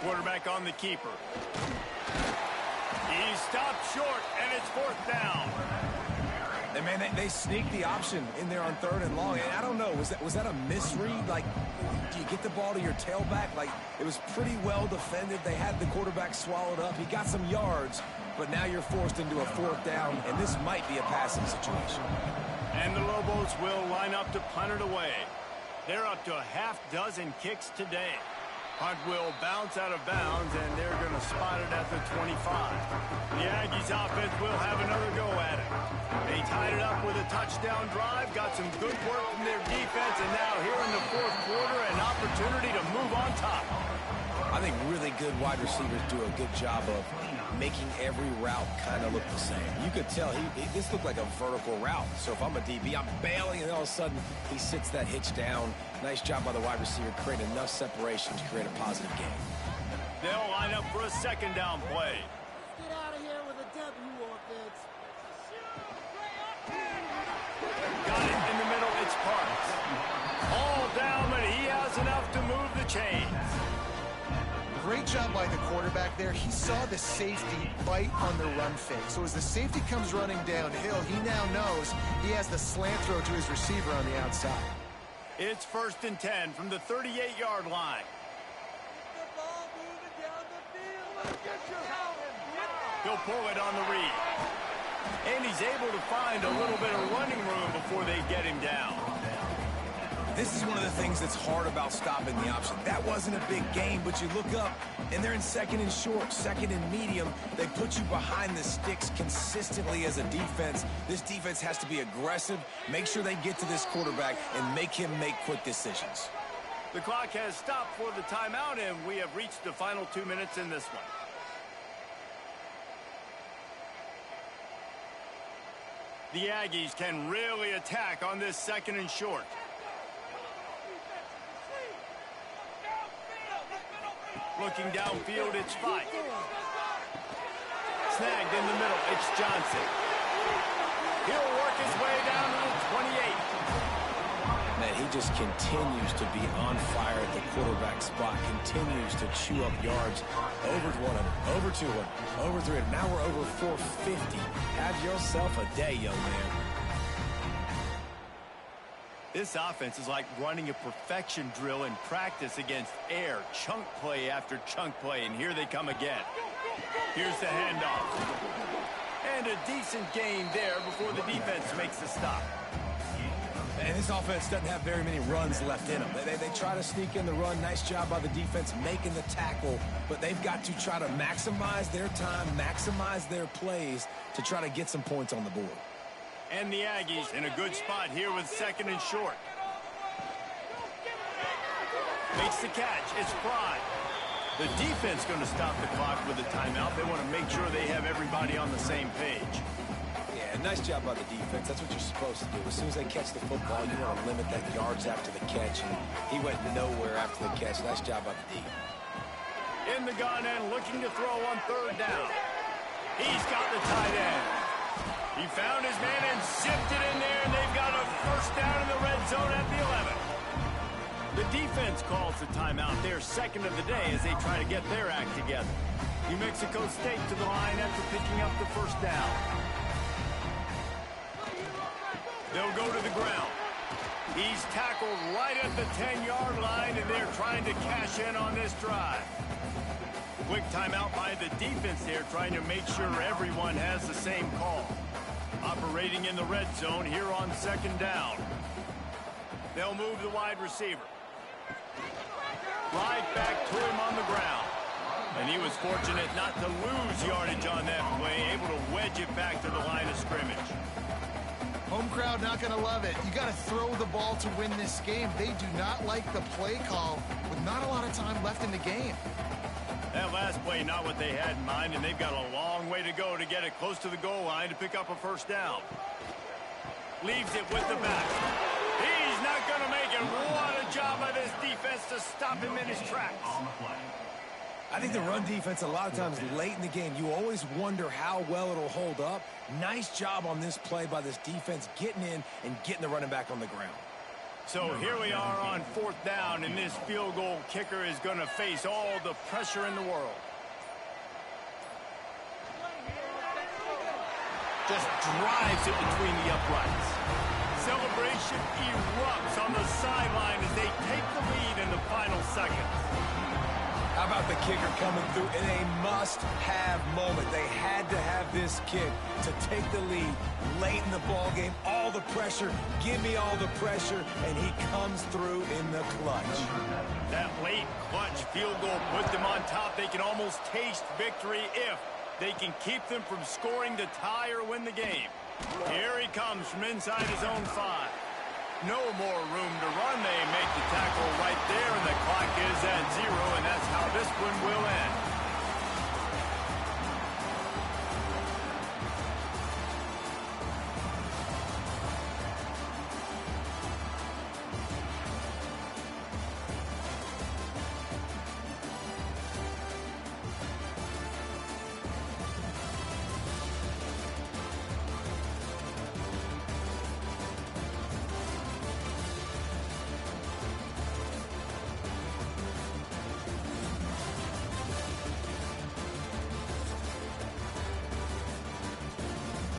Quarterback on the keeper. He stopped short, and it's 4th down. And, man, they sneaked the option in there on 3rd and long. And I don't know, was that a misread? Like, do you get the ball to your tailback? Like, it was pretty well defended. They had the quarterback swallowed up. He got some yards, but now you're forced into a 4th down, and this might be a passing situation. And the Lobos will line up to punt it away. They're up to a half dozen kicks today. Punt will bounce out of bounds, and they're going to spot it at the 25. The Aggies offense will have another go at it. They tied it up with a touchdown drive, got some good work from their defense, and now here in the 4th quarter, an opportunity to move on top. I think really good wide receivers do a good job of making every route kind of look the same. You could tell this looked like a vertical route. So if I'm a DB, I'm bailing, and all of a sudden he sits that hitch down. Nice job by the wide receiver, create enough separation to create a positive game. They'll line up for a 2nd down play. Get out of here with a W offense. Got it in the middle. It's Parks. All down, but he has enough to move the chains. Great job by the quarterback there. He saw the safety bite on the run fake. So as the safety comes running downhill, he now knows he has the slant throw to his receiver on the outside. It's 1st and 10 from the 38-yard line. The ball moving down the field. He'll pull it on the read. And he's able to find a little bit of running room before they get him down. This is one of the things that's hard about stopping the option. That wasn't a big gain, but you look up, and they're in second and short, second and medium. They put you behind the sticks consistently as a defense. This defense has to be aggressive, make sure they get to this quarterback, and make him make quick decisions. The clock has stopped for the timeout, and we have reached the final 2 minutes in this one. The Aggies can really attack on this second and short. Looking downfield, it's Fife. Snagged in the middle, it's Johnson. He'll work his way down to the 28. Man, he just continues to be on fire at the quarterback spot, continues to chew up yards. Over 100, over 200, over 300. Now we're over 450. Have yourself a day, young man. This offense is like running a perfection drill in practice against air. Chunk play after chunk play, and here they come again. Here's the handoff. And a decent gain there before the defense makes the stop. And this offense doesn't have very many runs left in them. They try to sneak in the run. Nice job by the defense making the tackle, but they've got to try to maximize their time, maximize their plays to try to get some points on the board. And the Aggies in a good spot here with second and short. Makes the catch. It's Fry. The defense going to stop the clock with a timeout. They want to make sure they have everybody on the same page. Yeah, nice job by the defense. That's what you're supposed to do. As soon as they catch the football, you want to limit that yards after the catch. And he went nowhere after the catch. Nice job by the D. In the gun and looking to throw on third down. He's got the tight end. He found his man and zipped it in there, and they've got a first down in the red zone at the 11. The defense calls the timeout. They're second of the day as they try to get their act together. New Mexico State to the line after picking up the first down. They'll go to the ground. He's tackled right at the 10-yard line, and they're trying to cash in on this drive. Quick timeout by the defense there, trying to make sure everyone has the same call. Operating in the red zone here on second down. They'll move the wide receiver. Right back to him on the ground. And he was fortunate not to lose yardage on that play, able to wedge it back to the line of scrimmage. Home crowd not going to love it. You got to throw the ball to win this game. They do not like the play call with not a lot of time left in the game. That last play, not what they had in mind, and they've got a long way to go to get it close to the goal line to pick up a first down. Leaves it with the back. He's not going to make it. What a job by this defense to stop him in his tracks. I think the run defense, a lot of times late in the game, you always wonder how well it'll hold up. Nice job on this play by this defense, getting in and getting the running back on the ground. So here we are on fourth down, and this field goal kicker is going to face all the pressure in the world. Just drives it between the uprights. Celebration erupts on the sideline as they take the lead in the final seconds. How about the kicker coming through in a must-have moment? They had to have this kick to take the lead late in the ball game. All the pressure, give me all the pressure, and he comes through in the clutch. That late clutch field goal put them on top. They can almost taste victory if they can keep them from scoring to tie or win the game. Here he comes from inside his own 5. No more room to run. They make the tackle right there, and the clock is at 0, and that's how this one will end.